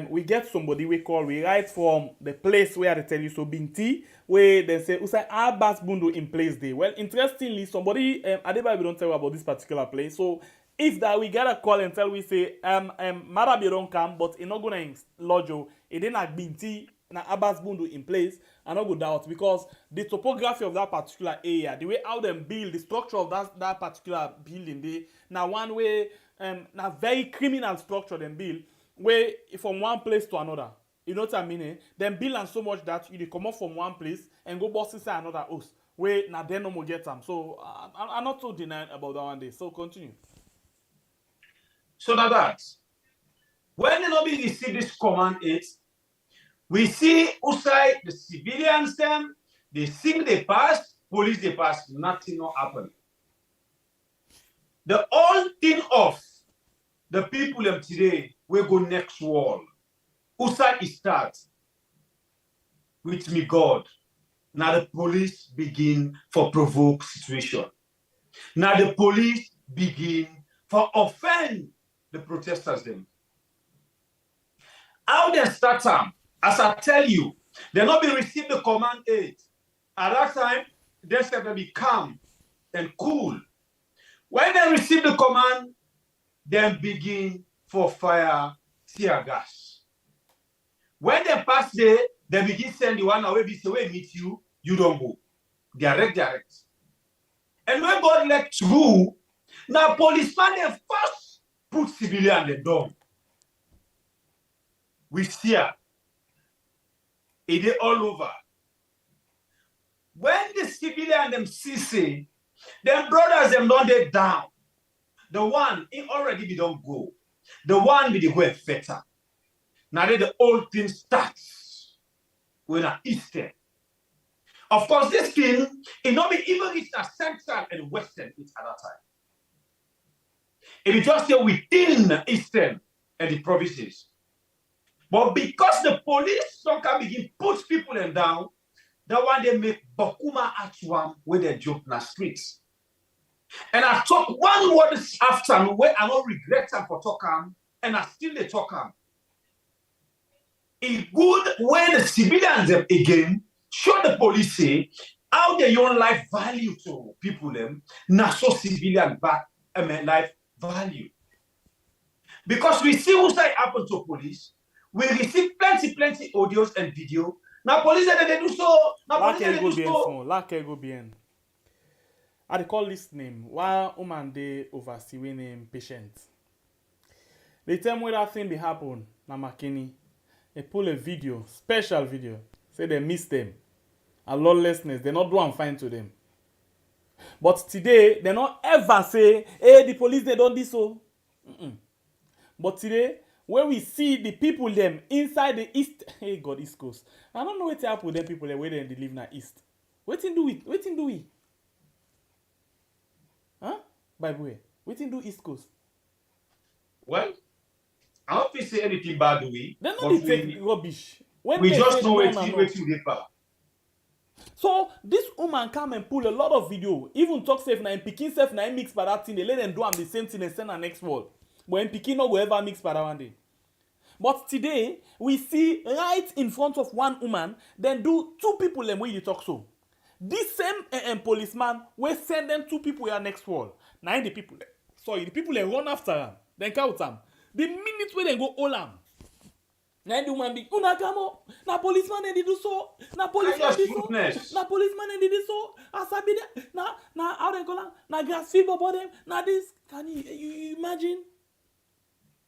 We get somebody we write from the place where they tell you so Binti, where they say Usai Abbas Bundu in place there. Well, interestingly, somebody Adebayo don't tell you about this particular place. So if that we get a call and tell we say Marabi don't come, but it's not gonna lodge you, it didn't like Binti na Abbas Bundu in place, I not go doubt because the topography of that particular area, the way how them build, the structure of that particular building, they now one way na very criminal structure them build, where from one place to another. You know what I mean? Eh? Them build and so much that you come up from one place and go boss inside another house. Where now they no more get them. So I'm not so denying about that one day. So continue. So now that when the nobody receive this command aid, we see outside the civilians them, they sing they pass, police they pass, nothing not happen. The whole thing of the people them today will go next wall. Outside it starts with me God. Now the police begin for provoke situation. Now the police begin for offend the protesters them. How they start them? As I tell you, they not be receive the command aid. At that time, they said they be calm and cool. When they receive the command, then begin for fire tear gas. When they pass there, they begin send the one away, be say, "Where meet you, you don't go." Direct. And when God let through, now policeman they first put civilian the down. We see it all over. When the civilian them see say, them brothers them don't they down. The one he already be don't go. The one be the go better. Now the whole thing starts when at Eastern. Of course, this thing it not be even reach a central and western at that time. It is just here within Eastern and the provinces. But because the police don't can begin put people in down, that one they make Bakuma Atuam where they jump in the streets. And I talk one word this afternoon where I don't regret them for talking, and I still they talk them. It's good when the civilians them again show the police say how they own life value to people them, not so civilian back life value. Because we see what happen to police. We receive plenty audios and video. Now police they do so. Now police they do so. Like go bien. I call this name. Why woman they oversee name patient. The time where that thing be happen na Makeni, they pull a video, special video. Say they miss them. And lawlessness, they not do and fine to them. But today, they not ever say, hey, the police they don't do so. But today, where we see the people them inside the east. Hey God, East Coast. I don't know what happen with them people where they live in the east. Wetin do we? Huh? By the way, wetin do East Coast? Well, I don't think say anything bad do we. They But no dey take rubbish. When we they just say know no, wetin dey bad. So this woman come and pull a lot of video. Even talk safe na in Pikin self na mix by that thing. They let them do am the same thing and send her next wall. But in Pikin no go ever mix by that one day. But today we see right in front of one woman, then do two people them way you talk so. This same policeman will send them two people here next wall. Now the people, the people they run after him, then count them. The minute when they go hold him, now the woman be, una kamo, na policeman they do so, na policeman did so, na policeman they did so, asabi de, na how they call them, na gas fever about them, na this. Can you imagine?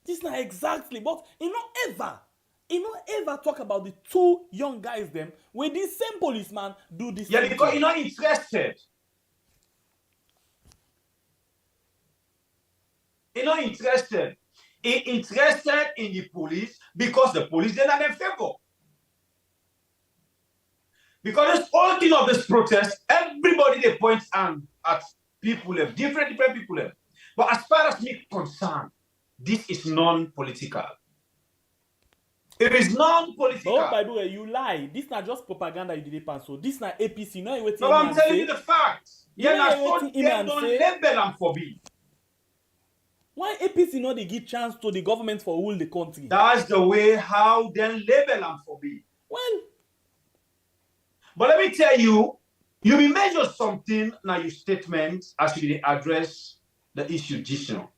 This not exactly, but you not ever talk about the two young guys them where this same policeman do this. Yeah, because you're not interested. You're not interested. You're interested in the police because the police they're not in favor. Because this whole thing of this protest, everybody they point at people, different people. But as far as me concerned, this is non-political. It is non-political. But by the way, you lie. This not just propaganda you did pass. So this not APC. No, but I'm telling you the facts. Yeah, that's what they don't label them for me. Why APC not they give chance to the government for rule the country? That's the way how they label them for me. Well, but let me tell you, you will measure something now your statement as you address the issue just now.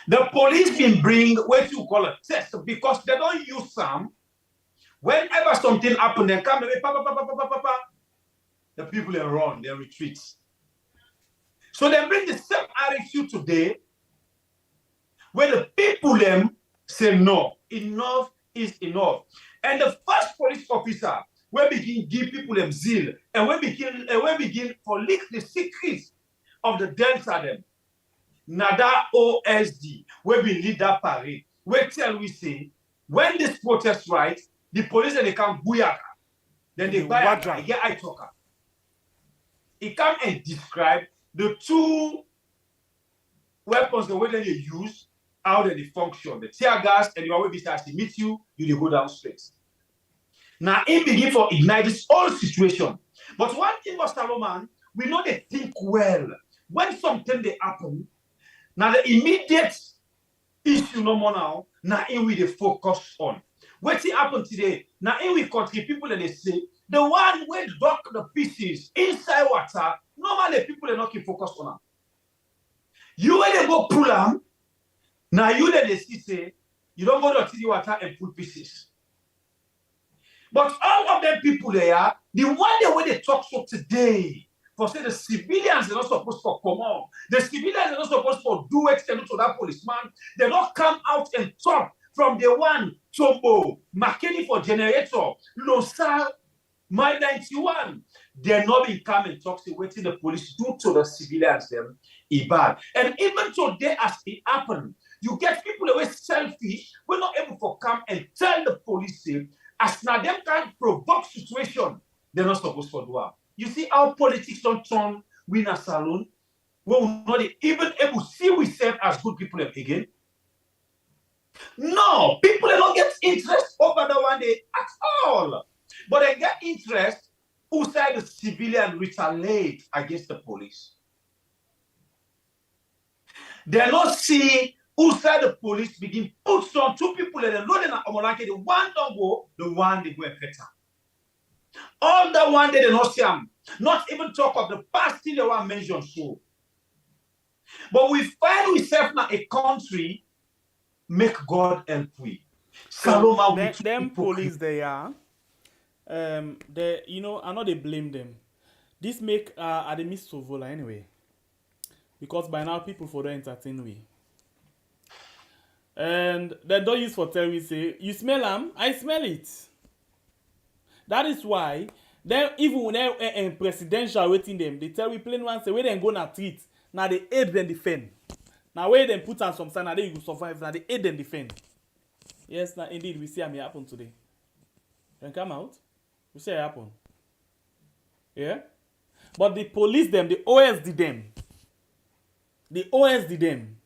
The police been bring what you call a test because they don't use some. Whenever something happen, they come and the people they run, they retreat. So they bring the same attitude today, where the people them say no, enough is enough. And the first police officer will begin give people them zeal and we begin for leak the secrets of the Delta them. Nada OSD, where we lead that parade, where tell we say, when this protest right, the police they come booyaka, then they buy a get eye talker. He come and describe the two weapons, the way that they use, how they function, the tear gas, and the way this has to meet you, you go down straight. Now, in begin for ignite this whole situation. But one thing was Salomon, we know they think well. When something they happen, now the immediate issue no more now in we they focus on. What happened today, now in we country, people and they say, the one where dock the pieces inside water, normally people are not keep focused on them. You when they go pull them, now you let they see say, you don't go to the water and pull pieces. But all of them people there, the one way they talk so today, for say the civilians are not supposed to come on. The civilians are not supposed to do external to that policeman. They don't come out and talk from the one Tombo, Makeni for generator, Losal, My 91. They're not being come and talk to what the police do to the civilians them bad. And even today as it happened, you get people who are selfish, we're not able to come and tell the police as now them can provoke situation, they're not supposed to do it. You see how politics don't turn we in a salon where we're not even able to see ourselves as good people again. No, people don't get interest over the one day at all. But they get interest who say the civilian retaliate against the police. They not see who say the police begin put some two people in the loading and the one don't go, the one they go better. All that one day they not see them. Not even talk of the past thing they want mentioned so. But we find ourselves now a country, make God help we. So them police they are, they I know they blame them. This make the miss of Vola anyway. Because by now people for the entertain we. And they don't use for tell we say, you smell them, I smell it. That is why they even when they presidential waiting them, they tell we plain one say where they go na treat, now they aid them defend. Now where they put on some sign, now they you survive, now they aid them defend. Yes, now indeed we see it happen today. Then come out, we see it happen. Yeah? But the police them, the OSD them. The OSD them.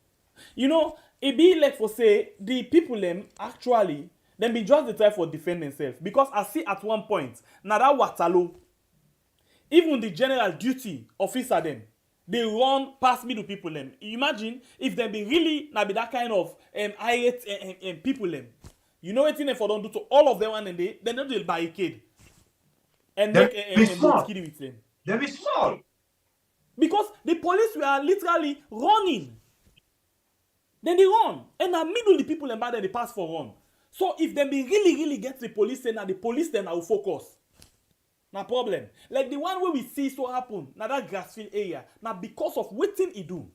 You know, it be like for say, the people them actually, them be just the type for defend themselves. Because I see at one point, now that Waterloo, even the general duty officer them, they run past middle people them. Imagine if they be really now be that kind of irate people them. You know what thing for don't do to all of them and they don't do the barricade and They make be a small. kill with them. They be small. Because the police were literally running. Then they run. And now middle the people and they pass for run. So if they be really get the police, then the police then will focus. Now problem. Like the one where we see so happen, now that Grassfield area, now because of waiting he do.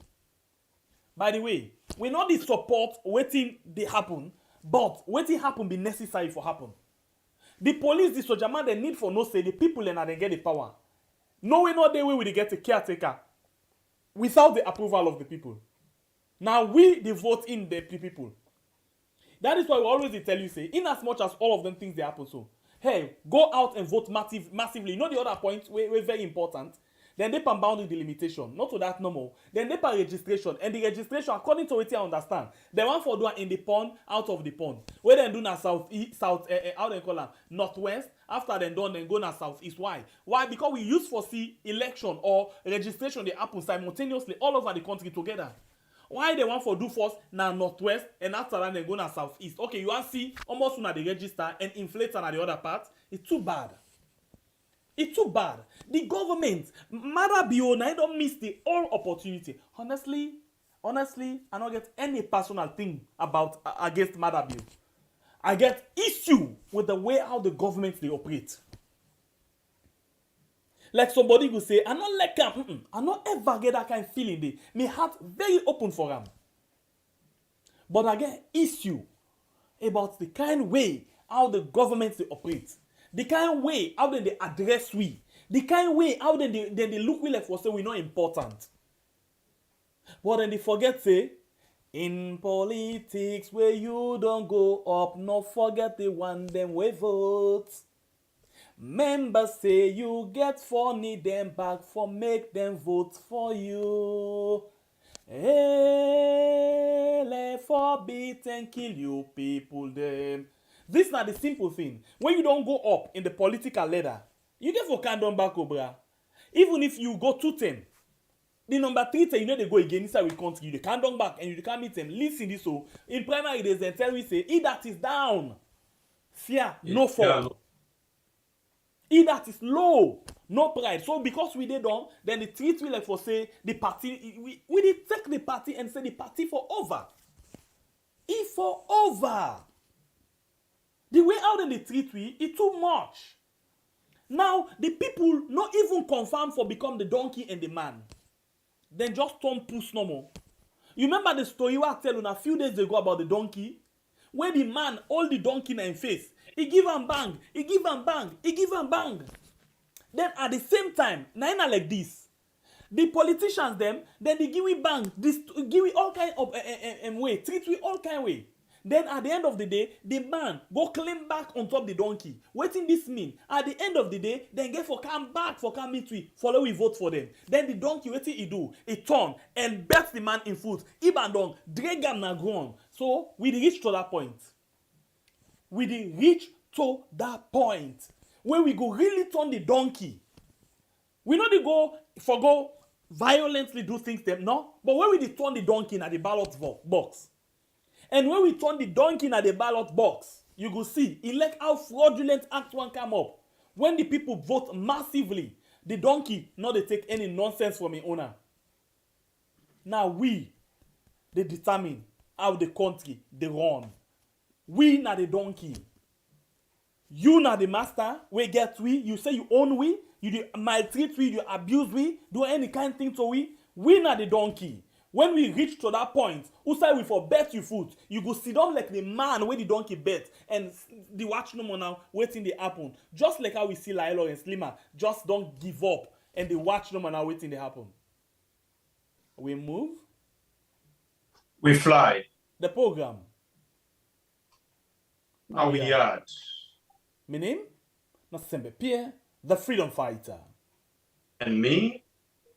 By the way, we not the support waiting they happen, but waiting happen be necessary for happen. The police, the soldier man, they need for no say the people and they get the power. No way, no day way we get a caretaker without the approval of the people. Now we the vote in the people. That is why we always tell you say, in as much as all of them things they happen so, hey, go out and vote massively. You know the other point we're very important. Then they pan boundary delimitation, not to that no more. Then they pan registration, and the registration according to what I understand, they want for doing in the pond, out of the pond. Where they do na south east, how they call them northwest. After they done, then go na southeast. Why? Why? Because we use for see election or registration they happen simultaneously all over the country together. Why they want for do first na northwest and after that they go na southeast? Okay, you want see almost una the register and inflate na the other part. It's too bad. It's too bad. The government, Marabio, I don't miss the whole opportunity. Honestly, I don't get any personal thing about against Marabio. I get issue with the way how the government they operate. Like somebody will say, I don't like him. I don't ever get that kind of feeling there. My heart very open for him. But I get issue about the kind way how the government they operate. The kind way how they address we. The kind way how they look we like for say we not important. But then they forget say, in politics where you don't go up, no forget the one them we vote. Members say you get funny them back for make them vote for you. Hey, for beat and kill you people them. This is not the simple thing. When you don't go up in the political ladder, you get for can down back, bra. Even if you go 210, the number 3 you know they go again inside we country, you can down back and you can meet them. Listen this so in primary days they tell me say, if that is down, fear, no fall. Yeah. If that is low, no pride. So because we did down, then the treat we like for say the party, we did take the party and say the party for over. If for over. The way out in the treat we, it's too much. Now, the people not even confirm for become the donkey and the man. Then just turn puss no more. You remember the story I tell you a few days ago about the donkey? Where the man hold the donkey in his face. He give him bang, he give him bang, he give him bang. Then at the same time, naina like this. The politicians them, then they give we bang, this give we all kind of way, treat we all kind of way. Then at the end of the day, the man go climb back on top the donkey. Waiting this mean? At the end of the day, then get for come back for come meet we, follow we vote for them. Then the donkey, waiting he do, he turn and bet the man in foot. He bandong, drag him na ground. So we reach to that point. We reach to that point where we go really turn the donkey. We not go violently do things them, no. But when we turn the donkey at the ballot box. And when we turn the donkey at the ballot box, you go see, elect how fraudulent act one come up. When the people vote massively, the donkey not they take any nonsense from the owner. Now they determine how the country they run. We na the donkey. You na the master, we get we, you say you own we, you do maltreat we, you abuse we, do any kind of thing to we na the donkey. When we reach to that point, who say we for bet you foot, you go sit down like the man where the donkey bet and the watch no more now waiting the happen. Just like how we see Laelo and Leema, just don't give up and the watch no more now waiting the happen. We move. We fly. The program. Now we had. My name, Nasembe Pierre, the freedom fighter. And me,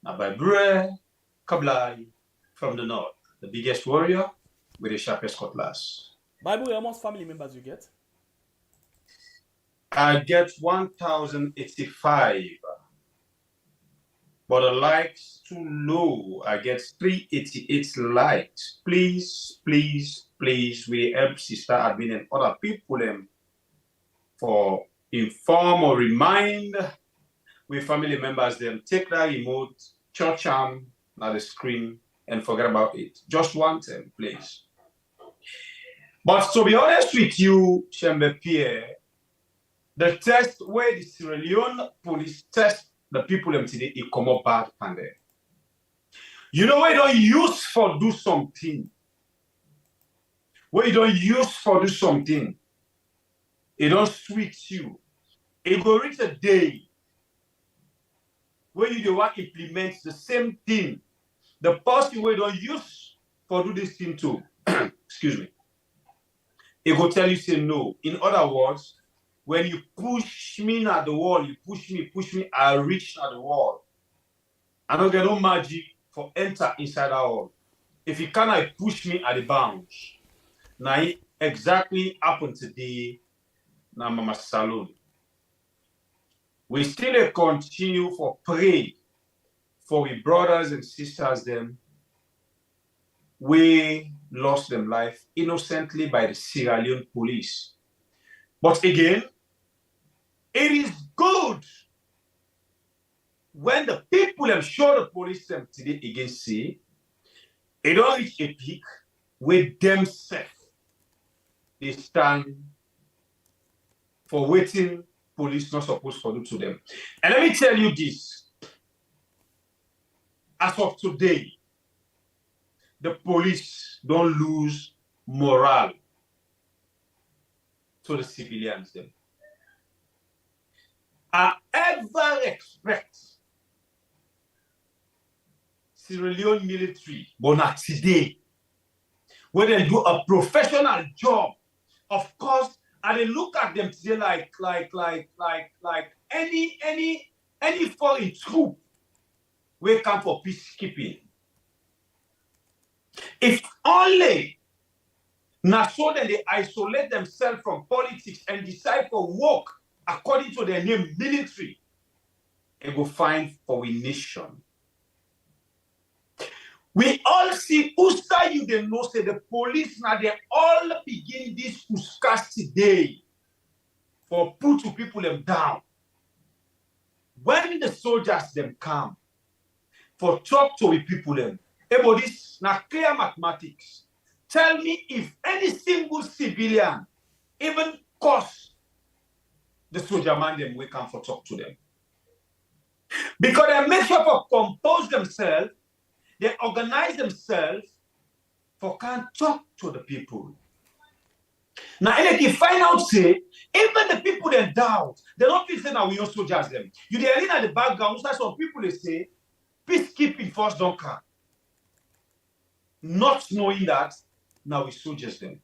Nabai Kablai, from the north, the biggest warrior with the sharpest cutlass. Bible, how much family members you get? I get 1,085. But the likes too low. I get 388 likes. Please, please, please, we help sister admin and other people for inform or remind we family members them take that remote, church arm at the screen and forget about it. Just one time, please. But to be honest with you, Shembe Pierre, the test where the Sierra Leone police test the people today, it come up bad and there. You know what you don't use for do something. What you don't use for do something, it don't sweet you. It will reach a day where you do want implement the same thing. The person we don't use for do this thing too. Excuse me. It will tell you say no. In other words, when you push me at the wall, you push me, I reach at the wall. I don't get no magic for enter inside that wall. If you cannot push me at the bounds. Now it exactly happened today na Mama Salon. We still continue for pray for we brothers and sisters them. We lost them life innocently by the Sierra Leone police. But again, it is good when the people them show the police them today against say, it don't reach a peak with themselves. They stand for waiting police not supposed to do to them. And let me tell you this. As of today, the police don't lose morale to the civilians them. I ever expect Sierra Leone military, but not today, where they do a professional job. Of course, and they look at them today like any foreign troop will come for peacekeeping. If only not so that they isolate themselves from politics and decide for work according to their name military, it will find for a nation. We all see Usta you they know say the police now they all begin this Uska today for put to people them down. When the soldiers them come for talk to the people them, about this now clear mathematics. Tell me if any single civilian even cause the soldier man them will come for talk to them. Because they make sure to compose themselves. They organize themselves for can't talk to the people. Now, if you find out, say, even the people they doubt, they don't feel say now we also judge them. You they in at the background, some people they say, peacekeeping force don't come. Not knowing that, now we soldiers them.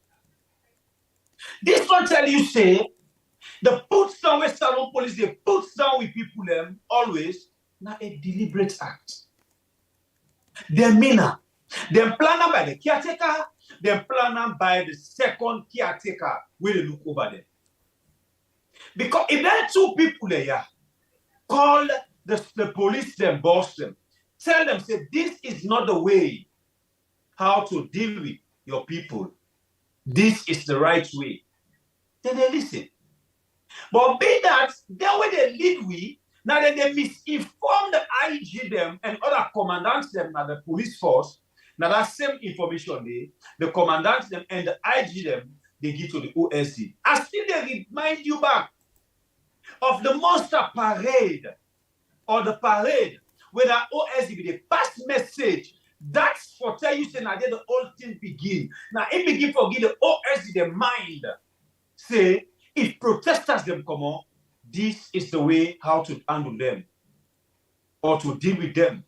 This one tell you, say, the puts down with Salon police, they puts down with people them always, now a deliberate act. They mean them plan by the caretaker, them plan by the second caretaker where they look over them. Because if there are two people there, call the police them, boss them, tell them, say, this is not the way how to deal with your people. This is the right way. Then they listen. But be that, the way they lead we, now then they misinform the IG them and other commandants them at the police force. Now that same information the commandants them and the IG them, they give to the OSD. I still they remind you back of the monster parade or the parade where the OSD with the past message. That's for tell you say now the whole thing begin. Now it begin for give the OSD the mind. Say if protesters them come on, this is the way how to handle them or to deal with them.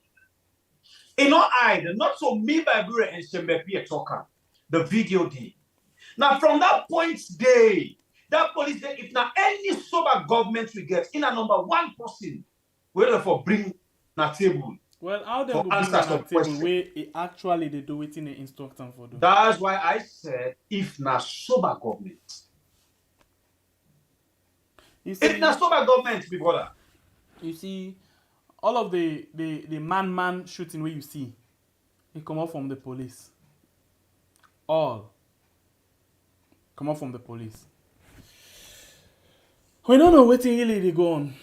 In all either, not so me by Bure and Shembepi talker, the video day. Now from that point day, That police, if now any sober government we get, in a number one person, whether for bring na table. Well, how them For go bring answers on some a table question. where it actually they do it in the instruction for them? That's why I said, if na sober government. You see, If na sober government, be brother. you see, all of the man shooting where you see, it come out from the police. All come out from the police. We don't know what really they go on.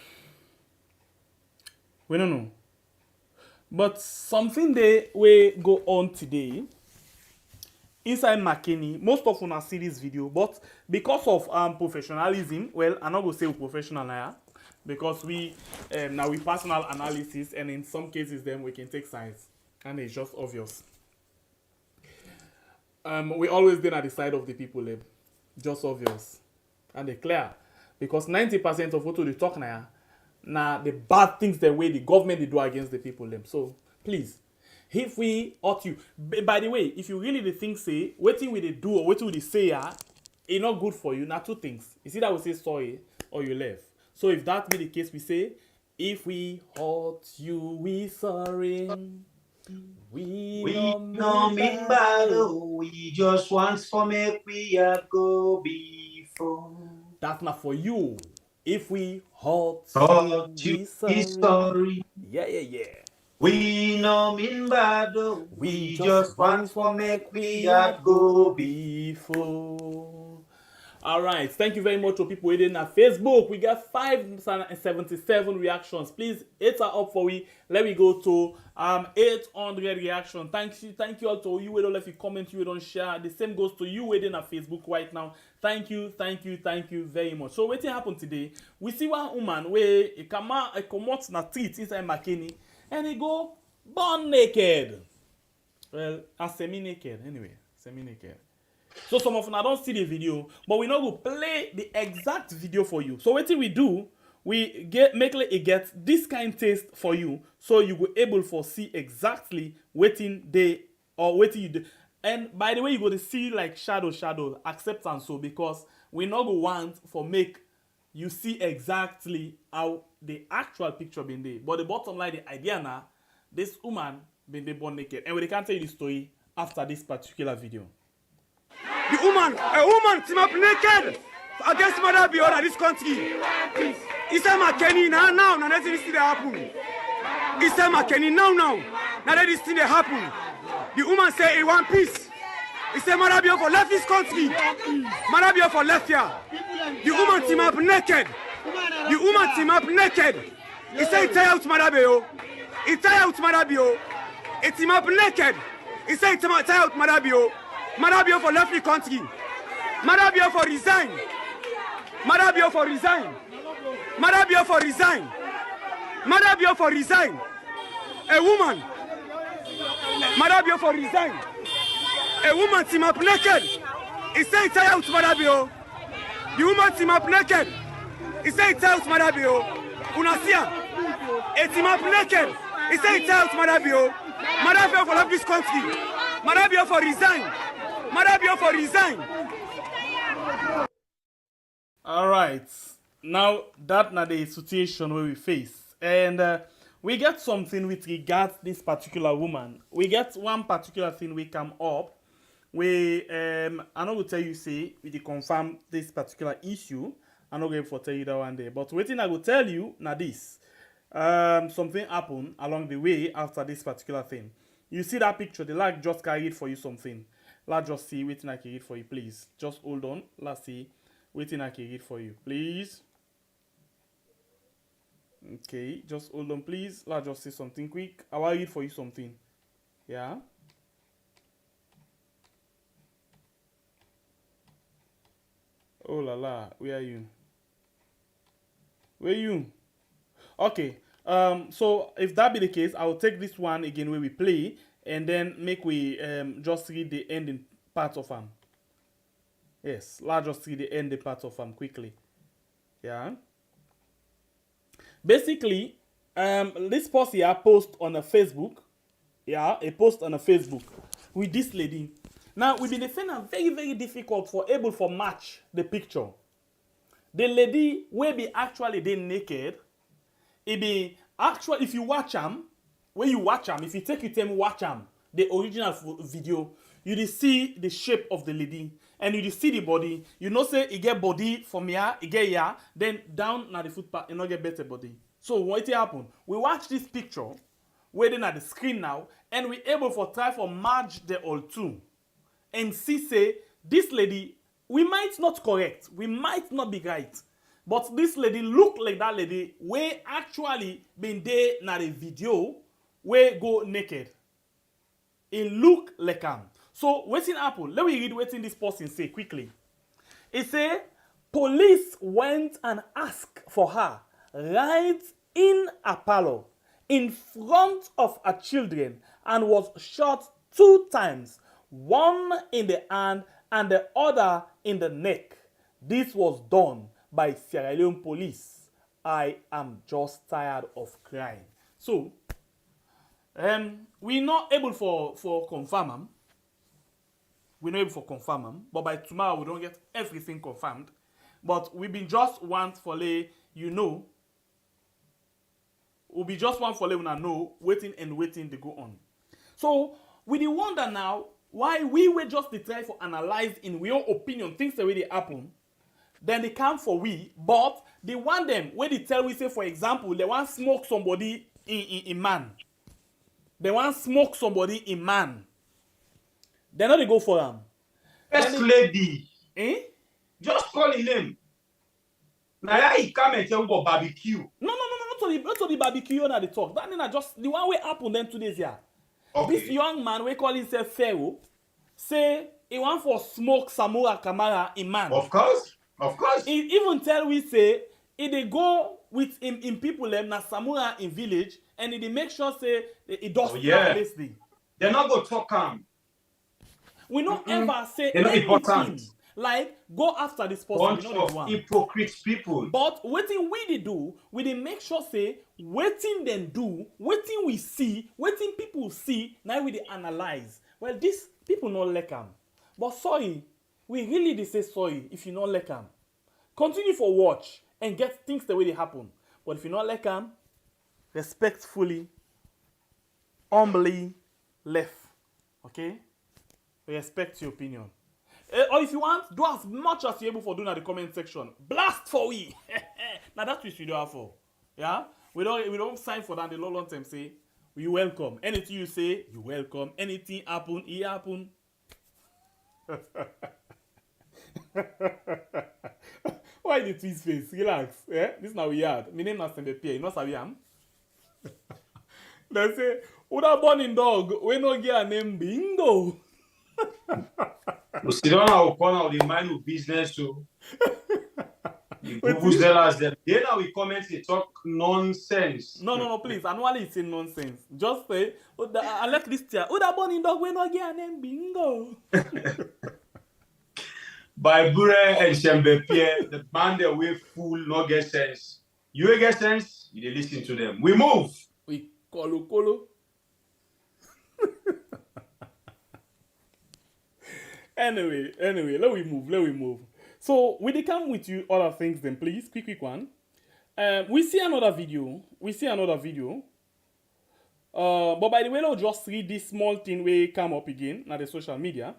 We don't know. But something they will go on today inside Makeni. Most of us see this video, but because of professionalism, well, I'm not gonna say we're professional now, because we now we personal analysis, and in some cases then we can take sides, and it's just obvious. We always been at the side of the people, just obvious, and they clear, because 90% of what we talk now the bad things the way the government they do against the people them. So please, if we ought you, by the way, if you really think say waiting with they do or waiting with they say it's not good for you, now two things. You see that we say sorry or you left. So if that be the case, we say if we hurt you, we sorry. We no mean battle, we just want for make we go before. That's not for you. If we hurt you, we we sorry. Yeah. We no mean battle, we just want for make we go before. All right, thank you very much to people waiting at Facebook. We got 577 reactions. Please hit her up for we. Let me go to 800 reactions. Thank you all to you who don't comment, you don't share. The same goes to you waiting at Facebook right now. Thank you very much. So what happened today? We see one woman where he come out na street inside Makeni and he go born naked. Well, semi-naked anyway, semi-naked. So some of them don't see the video, but we not go play the exact video for you. So what we do, we make it get this kind taste for you, so you go able for see exactly waiting they or waiting you do. And by the way, you go to see like shadow acceptance, so because we not go want for make you see exactly how the actual picture been there. But the bottom line, the idea now, this woman been there born naked, and we can tell you the story after this particular video. A woman team up naked against Mother Biora this country. It's a Makeni now, now let this thing happen. It's a Makeni now, now let this thing happen. The woman say in one piece. He say Mother Biora for left this country. Mother Biora for left here. The woman team up naked. The woman team up naked. He say tie out Mother Biora. He tie out Mother Biora. He team up naked. He say tie out Mother Biora. Mother Biora for left the country. Mother Biora for resign. Mother Biora for resign. Mother Biora for resign. Mother Biora for resign. A woman. Mother Biora for resign. A woman team up naked. He say tie out Mother Biora. The woman team up naked. He say tie out Mother Biora. Unasia. A team up naked. He say tie out Mother Biora. Mother Biora for left this country. Mother Biora for resign. Mother Biora for resign. All right, now that na the situation where we face, and we get something with regards this particular woman. We get one particular thing we come up. We I'm not gonna tell you say we confirm this particular issue. I'm not going to tell you that one day. But waiting I will tell you now this. Something happened along the way after this particular thing. You see that picture? The like just carried for you something. Let's just see waiting I can read for you, please. Just hold on. Let's see waiting I can read for you, please. Okay, just hold on, please. Let's just say something quick. I will read for you something. Yeah. Oh la la, where are you? Where are you? Okay. So if that be the case, I will take this one again where we play, and then make we just read the ending part of them. Yes, let's just read the ending part of them quickly. Yeah. Basically, this post here post on a Facebook. Yeah, a post on a Facebook with this lady. Now we've been defending very, very difficult for able for match the picture. The lady will be actually they naked. It be actual if you watch them, when you watch them, if you take it and watch them, the original video, you will see the shape of the lady and you will see the body. You know say it get body from here, it get here, then down na the foot part, you not get better body. So what it happen? We watch this picture, waiting at the screen now, and we able for try for merge the all two, and see say this lady we might not correct, we might not be right. But this lady look like that lady we actually been there na the video we go naked. It look like him. So waiting happen. Let me read waiting this person say quickly. It say police went and asked for her right in a parlor in front of her children and was shot 2 times, one in the hand and the other in the neck. This was done by Sierra Leone police. I am just tired of crying. So, we're not able for confirm them. We're not able for confirm them. But by tomorrow, we don't get everything confirmed. But we've been just want for lay, you know. We'll be just one for lay when I know, waiting and waiting to go on. So, we dey wonder now why we were just the try for analyze in we own opinion things the way they happen. Then they come for we, but they want them when they tell we say for example they want smoke somebody in man. They want smoke somebody in man. They not they go for them. First lady. Eh? Just call him name. Now he come and tell you about barbecue. No, not to the barbecue na the talk. That thing just the one way happen then 2 days here. Okay. This young man we call himself Pharaoh say he want for smoke Samura Kamara in man. Of course. He even tell we say he dey go with him in people them na Samura in village and he dey make sure say he does place dey. They're not going to talk him. We don't ever say They're not anything important. like go after this person. Bunch We know of the one. hypocrite people. But wetin we dey do, we dey make sure say wetin dem do, wetin we see, wetin people see, now we dey analyze. Well, these people not like am. But sorry, we really dey say sorry if you not like am. Continue for watch and get things the way they happen. But if you not like am, respectfully, humbly left. Okay? We respect your opinion. Or if you want, do as much as you're able for doing at the comment section. Blast for we. Now that's what you do have for. Yeah? We don't sign for that. The long time say, we welcome. Anything you say, you welcome. Anything happen, it happen. Why the twist face? Relax. Yeah? This is now weird. My name is Sembe Pierre. You know what I am? They say, who that born in dog? We no get a name bingo. We sit down our corner of the mind of business too. The Vuvuzelas, them. Then now we comment, they talk nonsense. No, please. Annually, it's in nonsense. Just say, I like this tier. Who that born in dog? We no get a name bingo. By Bure and Sembe Pierre, the man that we fool, no get sense. You ain't get sense, you dey listen to them. We move. We colo. Anyway, let we move. So we dey come with you other things then, please. Quick one. We see another video. But by the way, I'll just read this small thing we come up again na the social media.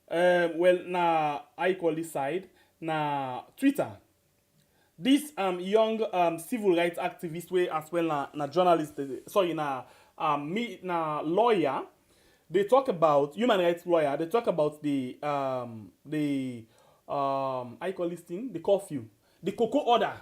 Well, na I call this side na Twitter. This young civil rights activist way as well na journalist. Sorry, na lawyer. They talk about human rights lawyer. They talk about the I call this thing the curfew, the cocoa order.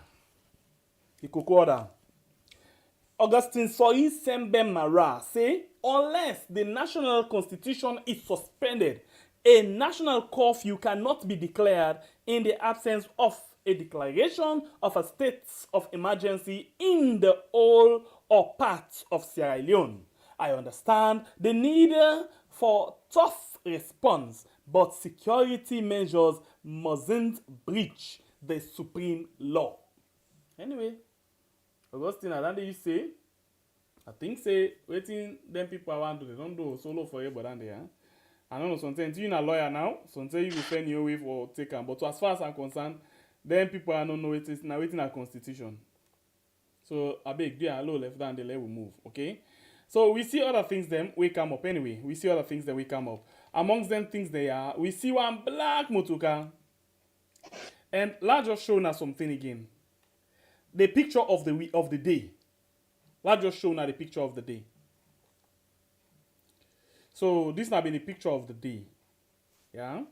Augustine Soyi Sembe Mara say unless the national constitution is suspended, a national curfew cannot be declared in the absence of a declaration of a state of emergency in the whole or part of Sierra Leone. I understand the need for tough response, but security measures mustn't breach the supreme law. Anyway, Augustine, I don't know you say. I think say waiting them people I want to they don't do solo for you, but then there. I don't know sometimes you're a lawyer now, sometimes you will find your way for take them. But as far as I'm concerned, then people are not know it is now waiting a constitution. So I beg do a low left down the let we move, okay? So we see other things then we come up anyway. We see other things that we come up. Amongst them things they are, we see one black motoka. And let's just show now something again. The picture of the day. Let's just show now the picture of the day. So this now be the picture of the day. Yeah.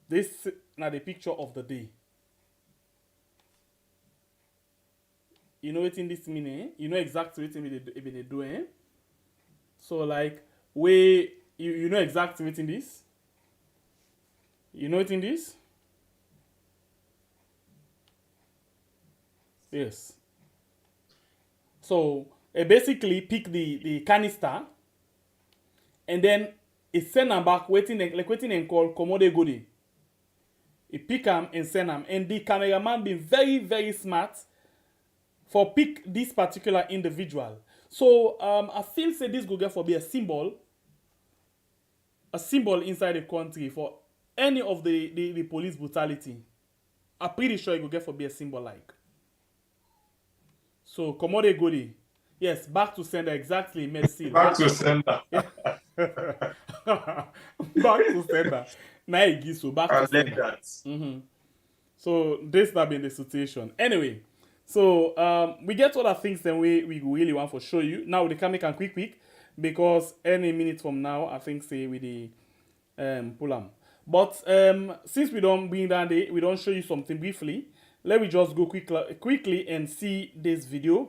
This now the picture of the day. You know what in this meaning? You know exactly what they do, eh? So like you know exactly what in this? You know it in this? Yes. So basically pick the canister and then it send them back waiting and call commode goody. It pick them and send them. And the cameraman be very, very smart for pick this particular individual. So I feel say this go get for be a symbol inside the country for any of the police brutality. I'm pretty sure it will get for be a symbol like. So commode goody. Yes, back to sender exactly. Merci. Back to sender. Back to sender. Now so back to sender. That. Mm-hmm. So this has been the situation. Anyway, so we get other things that we really want to show you. Now they can make a quick because any minute from now I think say with the pull them. But since we don't bring down we don't show you something briefly. Let me just go quickly and see this video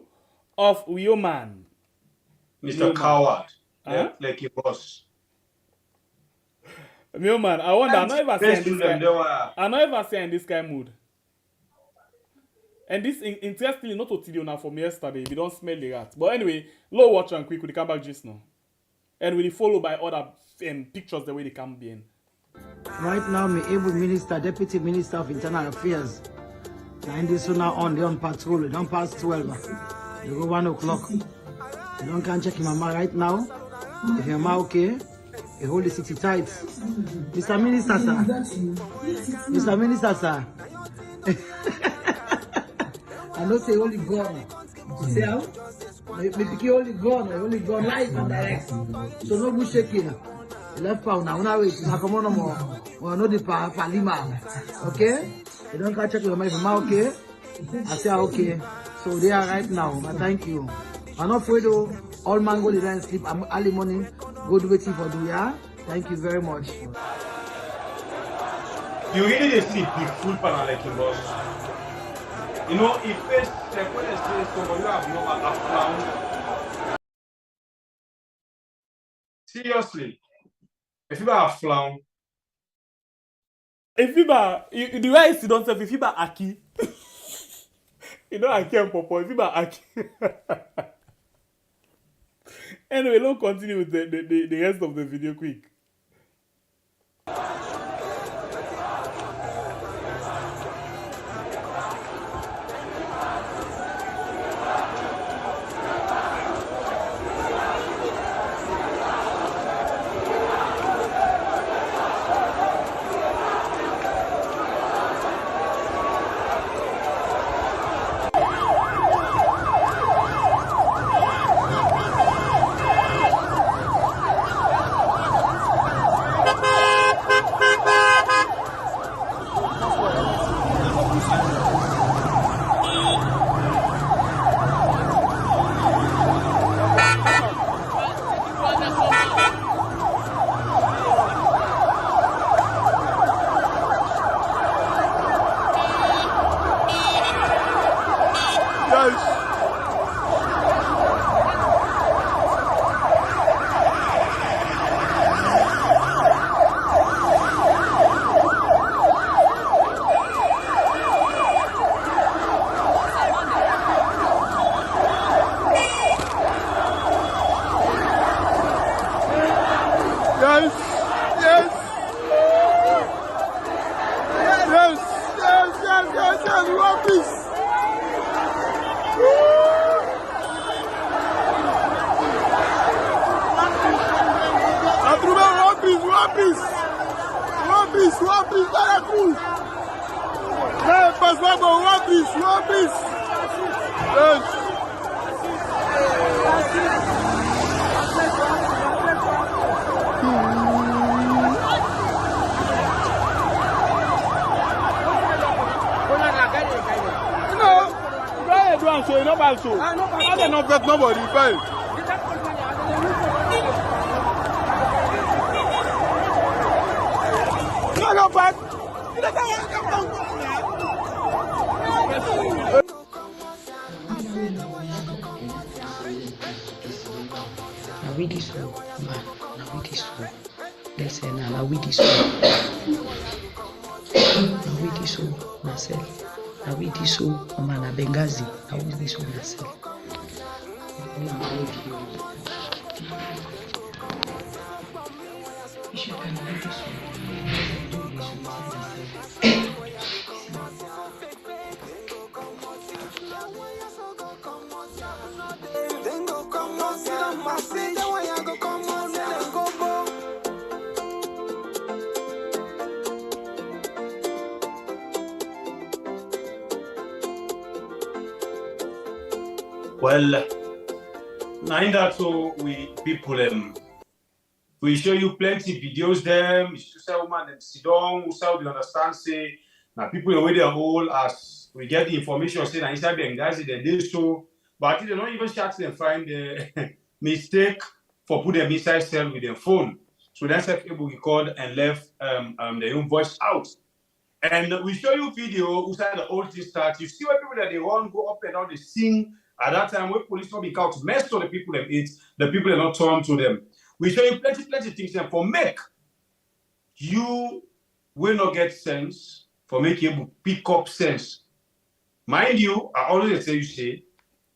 of your man, Mr. Cought, like he was. Meu man, I wonder. I never say in this kind of mood. And this interestingly not to tell you now from yesterday. We don't smell the rat. But anyway, low watch and quick. We come back just now, and we follow by other pictures the way they come be in. Right now, me able minister, deputy minister of internal affairs. And this one now on, they on patrol. They don't pass 12. They go 1 o'clock. They don't can check him right now. If your ma okay, they hold the city tight. Mr. Minister, sir. Mr. Minister, sir. I know say only gone. See how? Me pick only gone live and direct. So no good shaking. Left pound now. Now wait, now come on no more. We know the Leema. Okay? They don't catch your mind from okay. I say okay. So they are right now. But thank you. I'm not afraid of all man go there and sleep early morning. Go do waiting for do ya. Thank you very much. You really did see big full panel like him, boss. You know, if first when I say so, you have no a frown. Seriously, if you have a frown. If you the way I see don't say if you aki, you know I can't pop. If you aki. Anyway, let's continue with the rest of the video quick. Yes, we want peace. one show, nobody show. How they not vet nobody fail? No, but now we this one, man. Now we this one. They say now we this one. Now we this one, myself. Now we this one, man. Na Benghazi. Now we this one, myself. Well, now in that so we people we show you plenty videos them. You see woman and sit down, who say we understand say now people away their whole as we get the information say that inside Benghazi they do so, but I think they don't even chat and find the mistake for put them inside cell with their phone. So that's able to record and left their own voice out. And we show you video who said the old thing start. You see what people that they want go up and down, they sing. At that time, when police not be out, mess to the people that eat, the people are not turn to them. We show you plenty things and for make you will not get sense for make you pick up sense. Mind you, I always say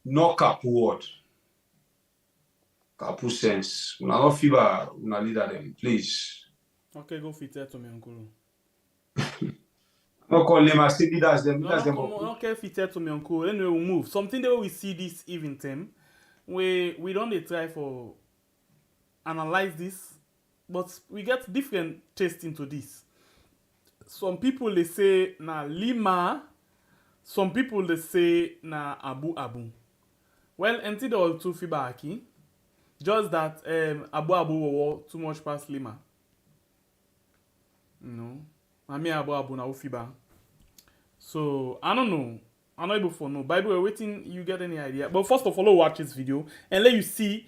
no capu word. Capu sense. Una not fever, una leader them, please. okay, go fit to me, uncle. No call Leema, say leaders them. Okay, fit to me, uncle. Anyway, we'll move. Something that we see this evening, we don't dey try for analyze this, but we get different taste into this. Some people they say na Leema, some people they say na Abu. Well, until the all two feedbacky, just that Abu were too much past Leema. No, I mean Abu na Ufiba. So I don't know. I'm not able for no. By the way, waiting you get any idea. But first of all, watch this video and let you see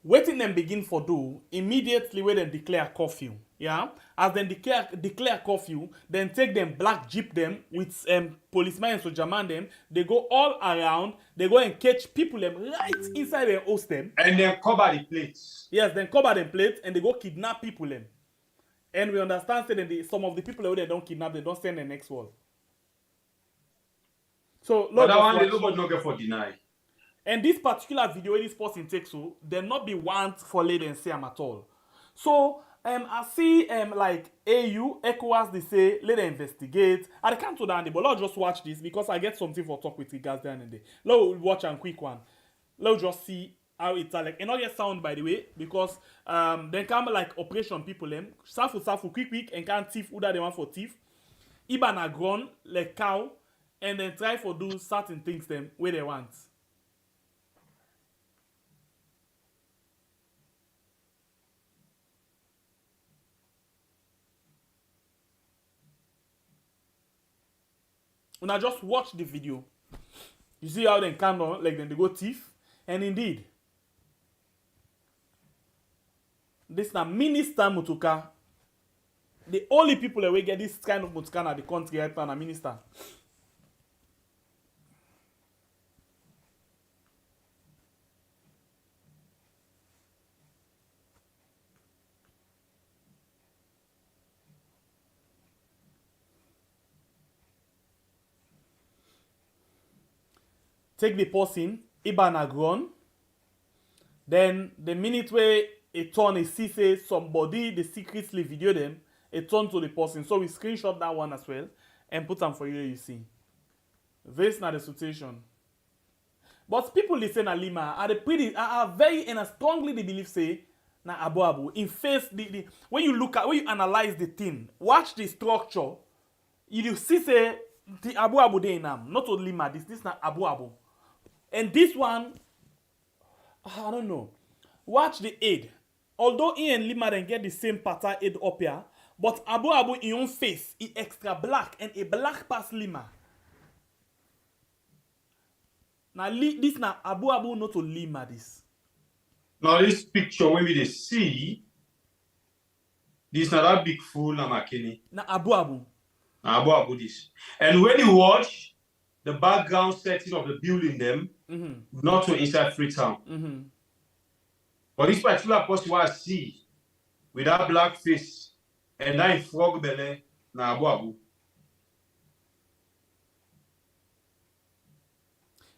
waiting them begin for do immediately when they declare curfew. Yeah, as then declare curfew, then take them black jeep them with policemen and sojaman them. They go all around. They go and catch people them right inside their host them. And then cover the plates. Yes, then cover them plates and they go kidnap people them. And we understand that some of the people they don't kidnap, they don't send the next one. So but that one, nobody not get for deny. And this particular video, this person takes so, they not be want for lady and say at all. So I see like AU, ECOWAS, they say let them investigate. I can't do that, but let's just watch this because I get something for talk with you guys down in there. Let's watch a quick one. Let's just see how it's like. And not yet sound by the way, because then come like operation people them. Safu, quick, and can't thief who that they want for thief. Iban a grown like cow, and then try for do certain things them where they want. When I just watch the video, you see how they come on, like then they go thief, and indeed, this na Minister Mutuka. The only people that will get this kind of Mutuka na the country right now na minister. Take the person, Ibana grown. Then the minute where a turn is see say somebody they secretly video them, a turn to the person. So we screenshot that one as well and put them for you see. This not the situation. But people listen to Leema are very and strongly they believe say na Abu. In face the when you analyze the thing, watch the structure, you see say the Abu they nam, not only Leema, this not Abu. And this one, I don't know. Watch the aid. Although he and Leema then get the same pattern aid up here, but Abu in own face, he extra black and a black past Leema. Now this na Abu Abu not to Leema this. Now this picture when we see, this not that big fool na Makeni. Na Abu Abu. Na Abu Abu this. And when you watch the background setting of the building them, not to inside Freetown. But this particular person I see with that black face and that frog belly na Abu Abu.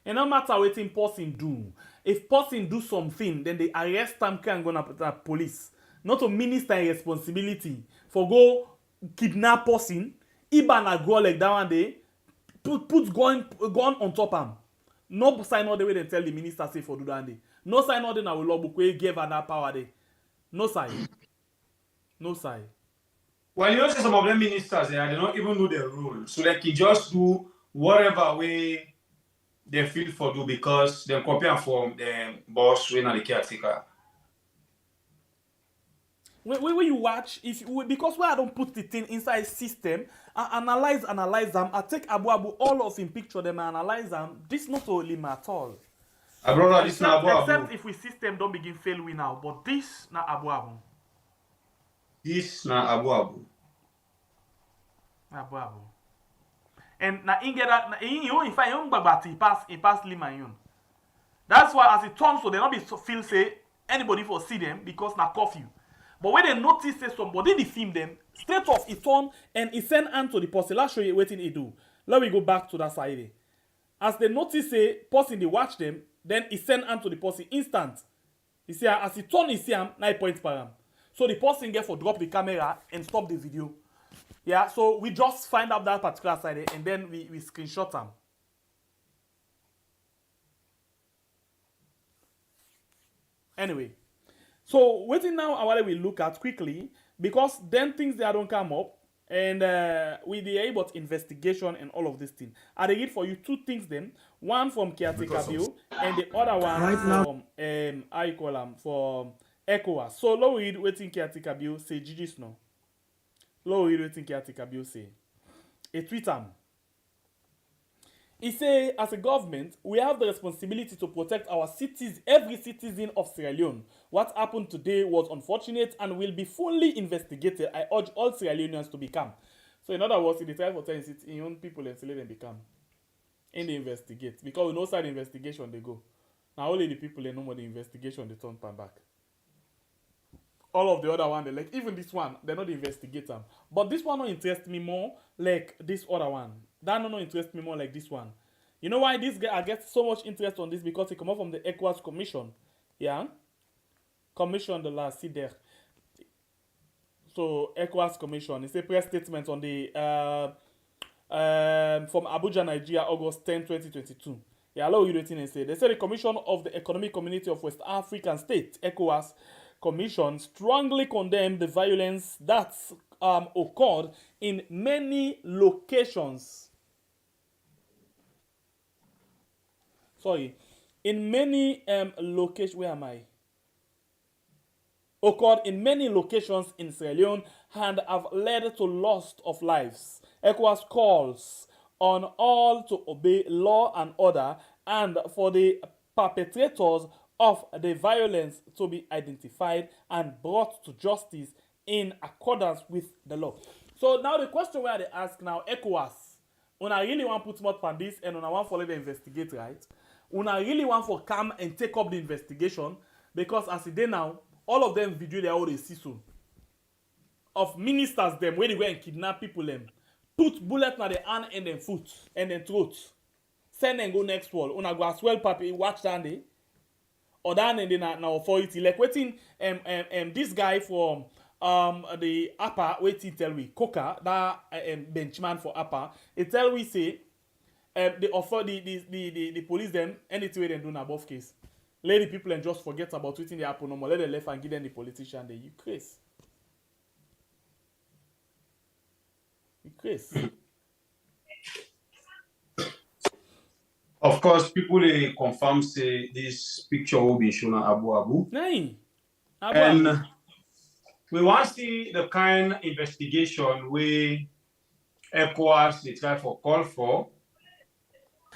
And no matter what in person do, if person do something, then they arrest them and go to police. Not to minister in responsibility for go kidnap person, even a go like that one day, put gun on top am. No sign all the way they tell the minister say for do that day. No sign all the na law book we give her that power day. No sign. No sign. Well, you know, some of them ministers, they don't even know the rules. So they can just do whatever way they feel for do because they compare from the boss when the caretaker. When you watch, because where I don't put the thing inside system, I analyze them, I take Abu Abu, all of him picture them, and analyze them. This not only at all. Brother, this na Abu Abu. Except if we system don't begin fail we now, but this na Abu Abu. This na Abu Abu. Abu Abu. And na in get that in fact young babati he pass Leema yun. That's why as it turns so they not be feel say anybody for see them because na curfew. But when they notice say somebody they film them, straight off he turn and he send hand to the person. Let's show you what he do. Let me go back to that side. As they notice say person they watch them, then he send hand to the person instant. You see as he turn he see him 9 points per him. So the person get for drop the camera and stop the video. Yeah, so we just find out that particular side and then we screenshot them. Anyway, so waiting now what we look at quickly because then things that don't come up and with the about investigation and all of this thing. I read for you two things then. One from caretaker view and the other one from I call them for ECOWAS. So low read waiting caretaker view say Gigi Snow. Low read waiting caretaker view say a tweet. He say, as a government, we have the responsibility to protect our cities, every citizen of Sierra Leone. What happened today was unfortunate and will be fully investigated. I urge all Sierra Leoneans to become. So in other words, in the try for telling it, in own people and let them become. And they investigate. Because we know side investigation they go. Now only the people they know more the investigation they turn back. All of the other one, they like, even this one, they're not the investigator. But this one don't interest me more like this other one. That don't interest me more like this one. You know why this guy I get so much interest on this? Because he come up from the ECOWAS Commission. Yeah? Commission de la suterr. So ECOWAS Commission. It's a press statement on the from Abuja, Nigeria, August 10, 2022. Yeah, allow you to say. They say the Commission of the Economic Community of West African States, ECOWAS Commission, strongly condemned the violence that occurred in many locations. In many locations. Where am I? Occurred in many locations in Sierra Leone and have led to loss of lives. ECOWAS calls on all to obey law and order and for the perpetrators of the violence to be identified and brought to justice in accordance with the law. So now the question where they ask now, ECOWAS, una really want to put more on this and una want to follow the investigate, right? Una really want to come and take up the investigation because as it is now, all of them video they already see soon. Of ministers them where they go and kidnap people them, put bullet na the hand and then foot and then throat. Send and go next wall. Una go as well papi watch down there. Or down and then na authority. Like waiting this guy from the upper waiting tell we Coca that benchman for upper. It tell we say the police them anything they do na above case. Let the people and just forget about waiting the happen no more. Let them left and give them the politician they you crazy. You crazy. Of course, people they confirm say this picture will be shown at Abu Abu. Nay. And we want to see the kind of investigation where ECOWAS they try for call for.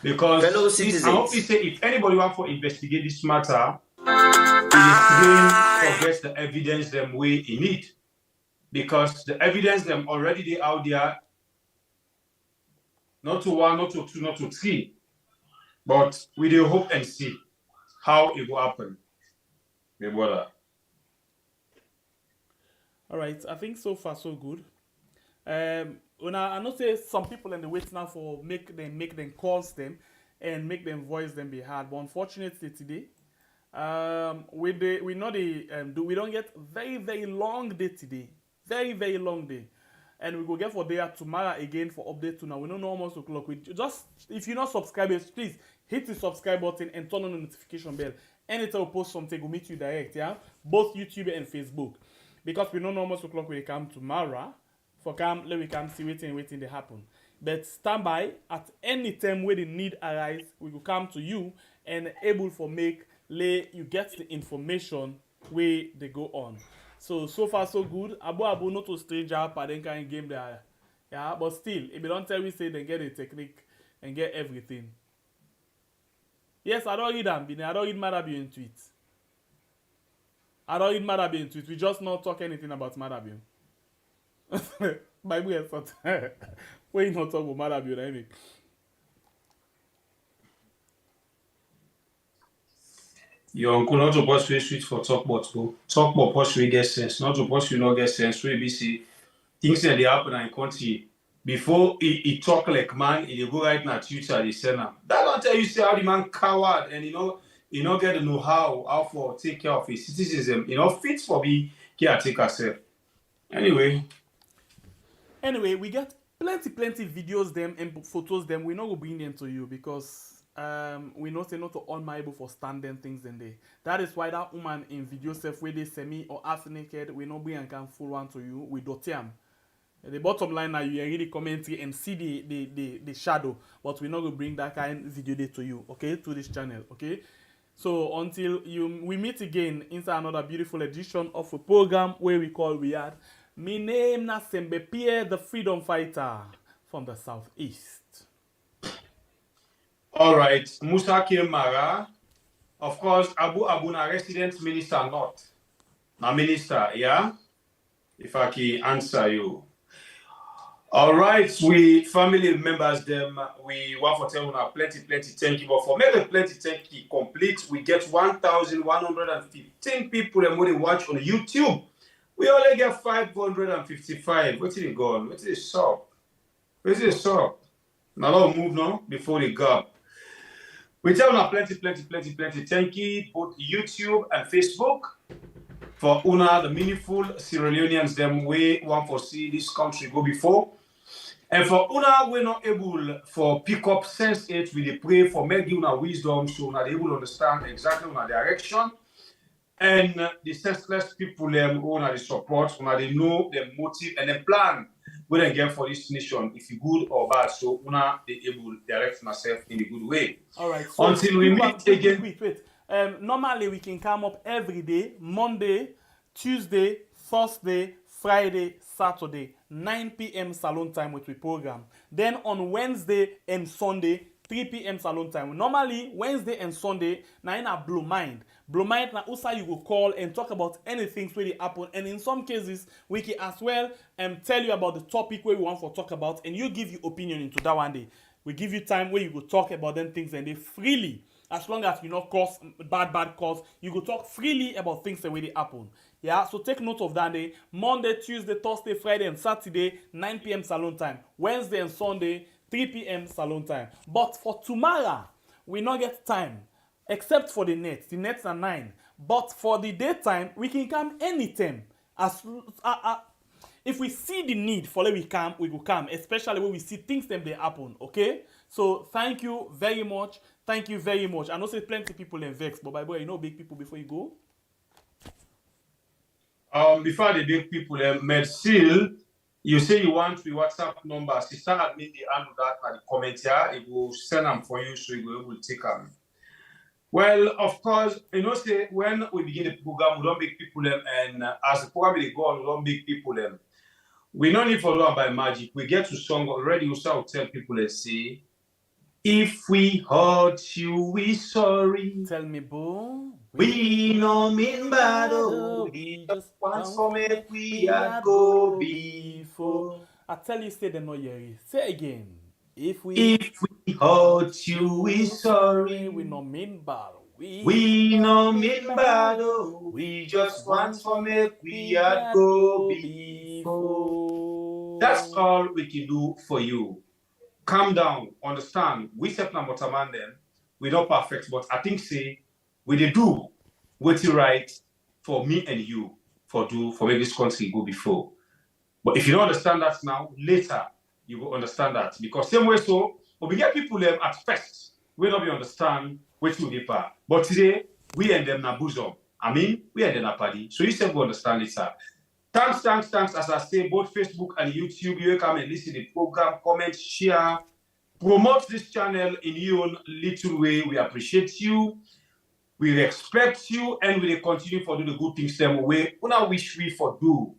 Because Fellow this, I hope citizens, say if anybody want to investigate this matter, it is plain forget the evidence them way in it. Because the evidence them already they out there, not to one, not to two, not to three. But we do hope and see how it will happen. My brother. All right, I think so far so good. When I know say some people in the wait now for make them calls them and make them voice them be hard, but unfortunately today, we don't get very long day today, very long day, and we go get for there tomorrow again for update to now. We don't know almost o'clock. We just if you're not subscribed, please hit the subscribe button and turn on the notification bell. Anytime we post something, we'll meet you direct, yeah, both YouTube and Facebook. Because we don't know almost o'clock when we come tomorrow. For come, let we come see waiting they happen. But stand by at any time where the need arise, we will come to you and able for make you get the information where they go on. So far so good. Abu not to stranger padenka in game there. Yeah, but still, if you don't tell me say they get the technique and get everything. Yes, I don't read them, I don't read Madabi in tweets. I don't read Madabi in tweets. We just not talk anything about Madabi. Bible is not. When you not talk about Madabi, I mean. Your uncle not to pursue switch for talk about go. Talk about pursue get sense. Not to pursue not get sense. So we see things that they happen in country. Before he talk like man, he go right now Twitter, they send him. That don't tell you say how the man coward and you know get to know how for take care of his citizenship. Fit for be caretaker self. Anyway, we get plenty videos them and photos them. We not go bring them to you because we know say not to unable for standing things in there. That is why that woman in video self where they semi or half naked, we not bring and can full one to you. We dot them. The bottom line now you read the commentary and see the shadow, but we're not gonna bring that kind of video there to you, okay, to this channel, okay. So until we meet again inside another beautiful edition of a program where we call Riyadh. My name na Sembe Pierre, the freedom fighter from the southeast. All right, Musa Mara, of course, Abu na resident minister not. Na minister, yeah? If I can answer you. All right, we family members them, we want to tell you plenty thank you. But for make the plenty thank you complete, we get 1,115 people that want to watch on YouTube. We only get 555. What's it going? What's it stop? What's it stop? Now let's move now before they go. We tell you plenty thank you, both YouTube and Facebook. For una the meaningful Sierra Leoneans them way want to see this country go before. And for una we're not able for pick up sense it, we pray for making una wisdom so una able to understand exactly una direction. And the senseless people them who una the support, una they know the motive and the plan we then get for this nation, if you good or bad. So una they able direct myself in a good way. All right. So until we meet again. Wait. Normally we can come up every day, Monday, Tuesday, Thursday, Friday, Saturday, 9 p.m. salon time with the program. Then on Wednesday and Sunday, 3 p.m. salon time. Normally, Wednesday and Sunday, na in a blow mind. Blow mind na usa you go call and talk about anything where they happen. And in some cases, we can as well tell you about the topic where we want to talk about, and you give your opinion into that one day. We give you time where you go talk about them things and they freely. As long as you not cause bad calls, you go talk freely about things the way they happen. Yeah, so take note of that day. Monday, Tuesday, Thursday, Friday, and Saturday, 9 p.m. salon time. Wednesday and Sunday, 3 p.m. salon time. But for tomorrow, we not get time, except for the nets. The nets are 9. But for the daytime, we can come anytime. If we see the need for let we come, we will come. Especially when we see things them they happen. Okay. So thank you very much. Thank you very much. I know say plenty people in vex, but by the way, you know big people before you go. Before the big people, still, you say you want the WhatsApp number. Sister admin the handle that at the comment here. It will send them for you, so you will take them. Well, of course, say when we begin the program, we don't make people and as the program will go on, we don't make people we don't need follow up by magic. We get to song already. You start to tell people, let's see. If we hurt you, we sorry. Tell me, boo. We no mean bad, oh. We just Once for me, we had go before. I tell you, say the no yeri. Say again. If we hurt you, we sorry. we no mean bad. We no mean bad, oh. We just want for me, we had go before. That's all we can do for you. Calm down, understand. We set number man then. We're not perfect, but I think say we they do what you right for me and you for make this country go before. But if you don't understand that now, later you will understand that. Because same way so, we get people at first, we don't understand which will be part. But today, we and them na bosom. I mean, we and them na party. So you said we understand it, sir. Thanks. As I say, both Facebook and YouTube, you come and listen to the program, comment, share, promote this channel in your own little way. We appreciate you. We respect you, and we will continue for do the good things them way. Una wish we for do.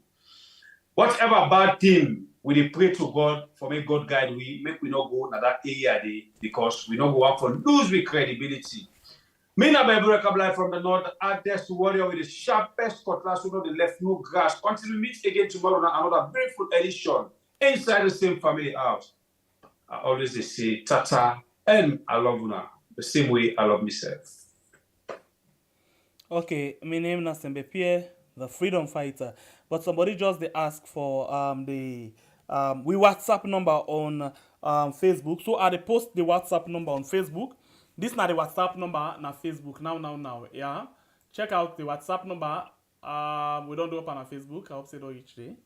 Whatever bad thing, we dey pray to God for make God guide we, make we not go na that area day because we not go out for lose we credibility. Me na Bible live from the north, hardest warrior with the sharpest cutlass who know the left no grass. Until we meet again tomorrow on another beautiful edition inside the same family house. I always say tata, and I love una the same way I love myself. Okay, my name is Sembe Pierre, the freedom fighter. But somebody just they ask for we WhatsApp number on Facebook. So I post the WhatsApp number on Facebook. This not the WhatsApp number na Facebook now. Yeah, check out the WhatsApp number. We don't do up on Facebook. I hope they don't each day.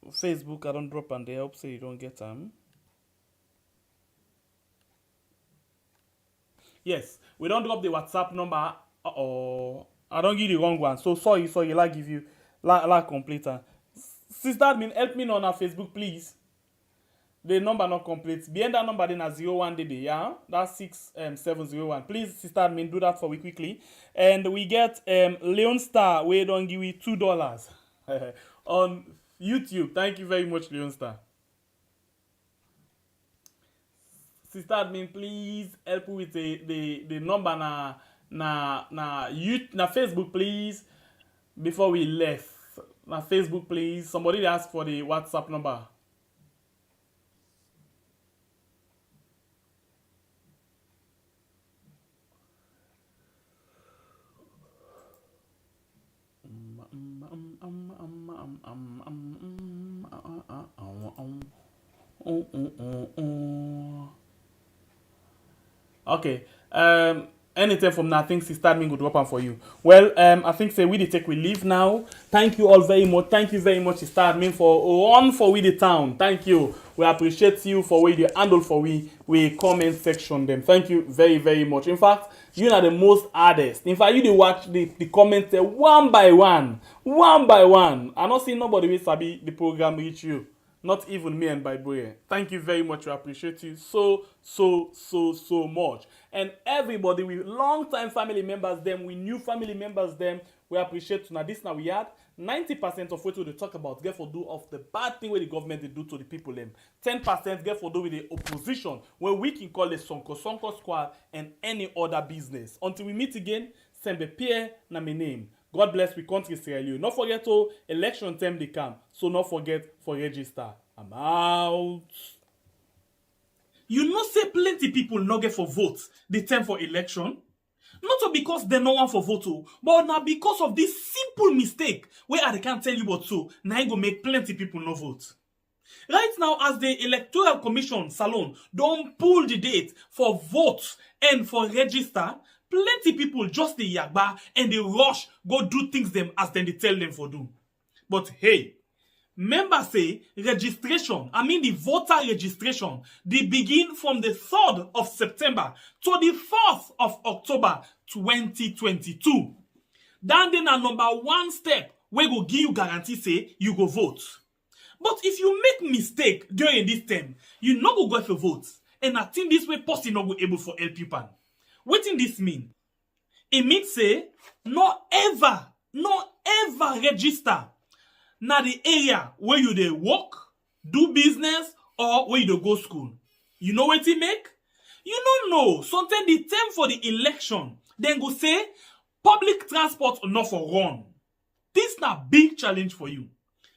Facebook I don't drop on there. I hope you don't get them. Yes, we don't drop the WhatsApp number. I don't give you the wrong one. So sorry, like give you like complete. Sister admin, help me on our Facebook, please. The number not complete. Behind that number then a 01 DD, yeah? That's 6701. Please, sister admin, do that for me quickly. And we get Leon Star, we don't give you $2 on YouTube. Thank you very much, Leon Star. Sister admin, please help with the number na Facebook, please. Before we left, na Facebook, please. Somebody asked for the WhatsApp number. Okay. Anything from now, I think Sister Admin would drop on for you. Well, I think say we we leave now. Thank you all very much. Thank you very much, Sister Admin, for on for we the town. Thank you. We appreciate you for we the handle for we comment section them. Thank you very, very much. In fact, you are the most hardest. In fact, you watch the comments one by one. I not see nobody will sabi the program reach you. Not even me and Bible. Thank you very much. We appreciate you so much. And everybody, we long-time family members, them, we new family members, them, we appreciate. Now, this now we had 90% of what we talk about get for do of the bad thing where the government they do to the people. Them 10% get for do with the opposition, where we can call it Sonko Squad and any other business. Until we meet again, Sembe Pierre na my name. God bless we country Sierra Leone. Not forget to election time they come. So not forget for register. I'm out. You know say plenty people no get for vote the time for election. Not because they no want for vote, but now because of this simple mistake where I can't tell you what so now I go make plenty people no vote. Right now, as the Electoral Commission Salon don't pull the date for vote and for register, plenty people just the yagba and they rush go do things them as then they tell them for do. But hey, members say registration, the voter registration, they begin from the 3rd of September to the 4th of October 2022. Then a number one step we go give you guarantee say you go vote. But if you make mistake during this time, you no go for vote. And I think this way person no go able for help you pan. What in this mean? It means say no ever register na the area where you dey work, do business, or where you dey go school. You know wetin make? You no know. Sometimes the term for the election, then go say public transport not for run. This na big challenge for you.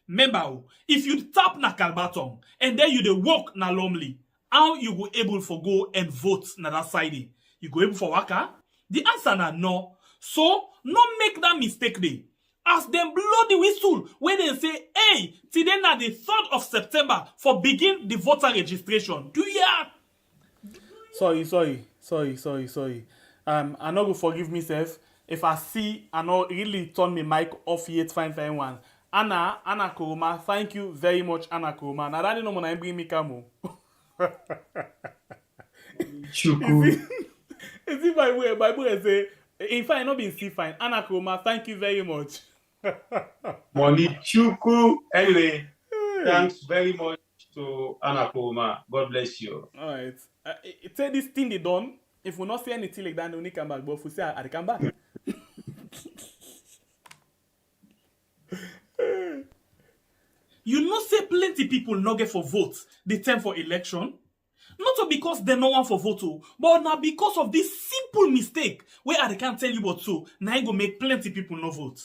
Remember, if you tap na Kalbaton and then you dey walk na Lumley, how you go able for go and vote na that side? You go able for waka? The answer na no. So, no make that mistake dey. As them blow the whistle, when they say, hey, today na the 3rd of September for begin the voter registration. Do ya? Sorry. I no go forgive myself if I see I no really turn my mic off yet fine one. Anna Kuruma, thank you very much, Anna Kuruma. Now that no more bring me camo. Chuku. Is it Bible say in fact not being see fine. Anna Kuruma, thank you very much. Money Chuku. Anyway, thanks very much to Anna Kuruma. God bless you. All right. Say this thing they done. If we not say anything like that, they only come back. But if we say I come back. You know say plenty people no get for vote the time for election. Not because they no want for vote, but now because of this simple mistake where I can't tell you what so, now it go make plenty people no vote.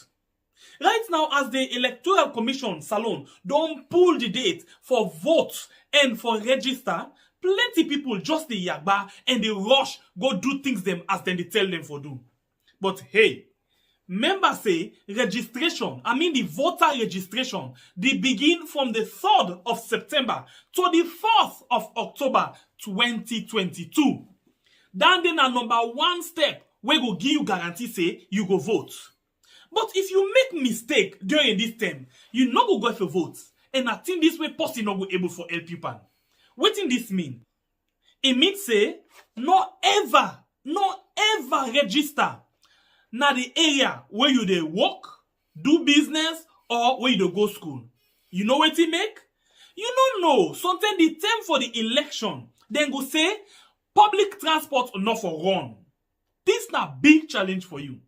Right now, as the Electoral Commission Salon don't pull the date for vote and for register, plenty people just the yagba and they rush go do things them as then they tell them for do. But hey, members say registration, the voter registration, they begin from the 3rd of September to the 4th of October 2022. Then a number 1 step where go give you guarantee say you go vote. But if you make mistake during this time, you no go for vote. And I think this way person no go able for help you pan. What in this mean? It means say no ever register na the area where you dey work, do business, or where you dey go school. You know what it make? You don't know. Sometimes the term for the election, then go say public transport not for run. This na big challenge for you.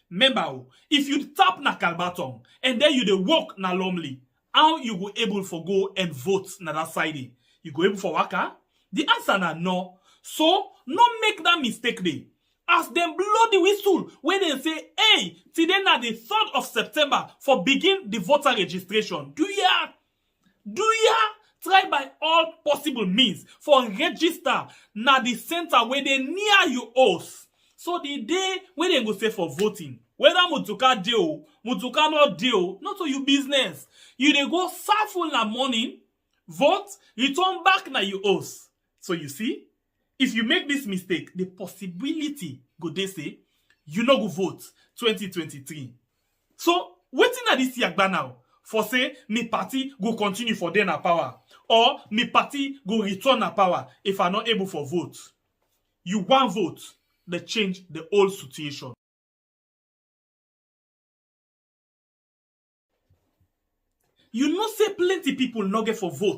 Remember, if you tap na Kalbaton and then you dey walk na Lumley, how you go able for go and vote na that side? You go able for waka? The answer na no. So, no make that mistake dey. As them blow the whistle when they say, hey, today na the 3rd of September for begin the voter registration. Do ya? Try by all possible means for register na the center where they near you house. So the day when they go say for voting, whether Mutuka deal, Mutuka not deal, not to your business. You dey go serve na morning, vote, return back na you house. So you see, if you make this mistake, the possibility go they say you no go vote 2023. So waiting at this yagba now for say me party go continue for then na power or me party go return na power if I not able for vote. You want vote, they change the whole situation. You know say plenty people no get for vote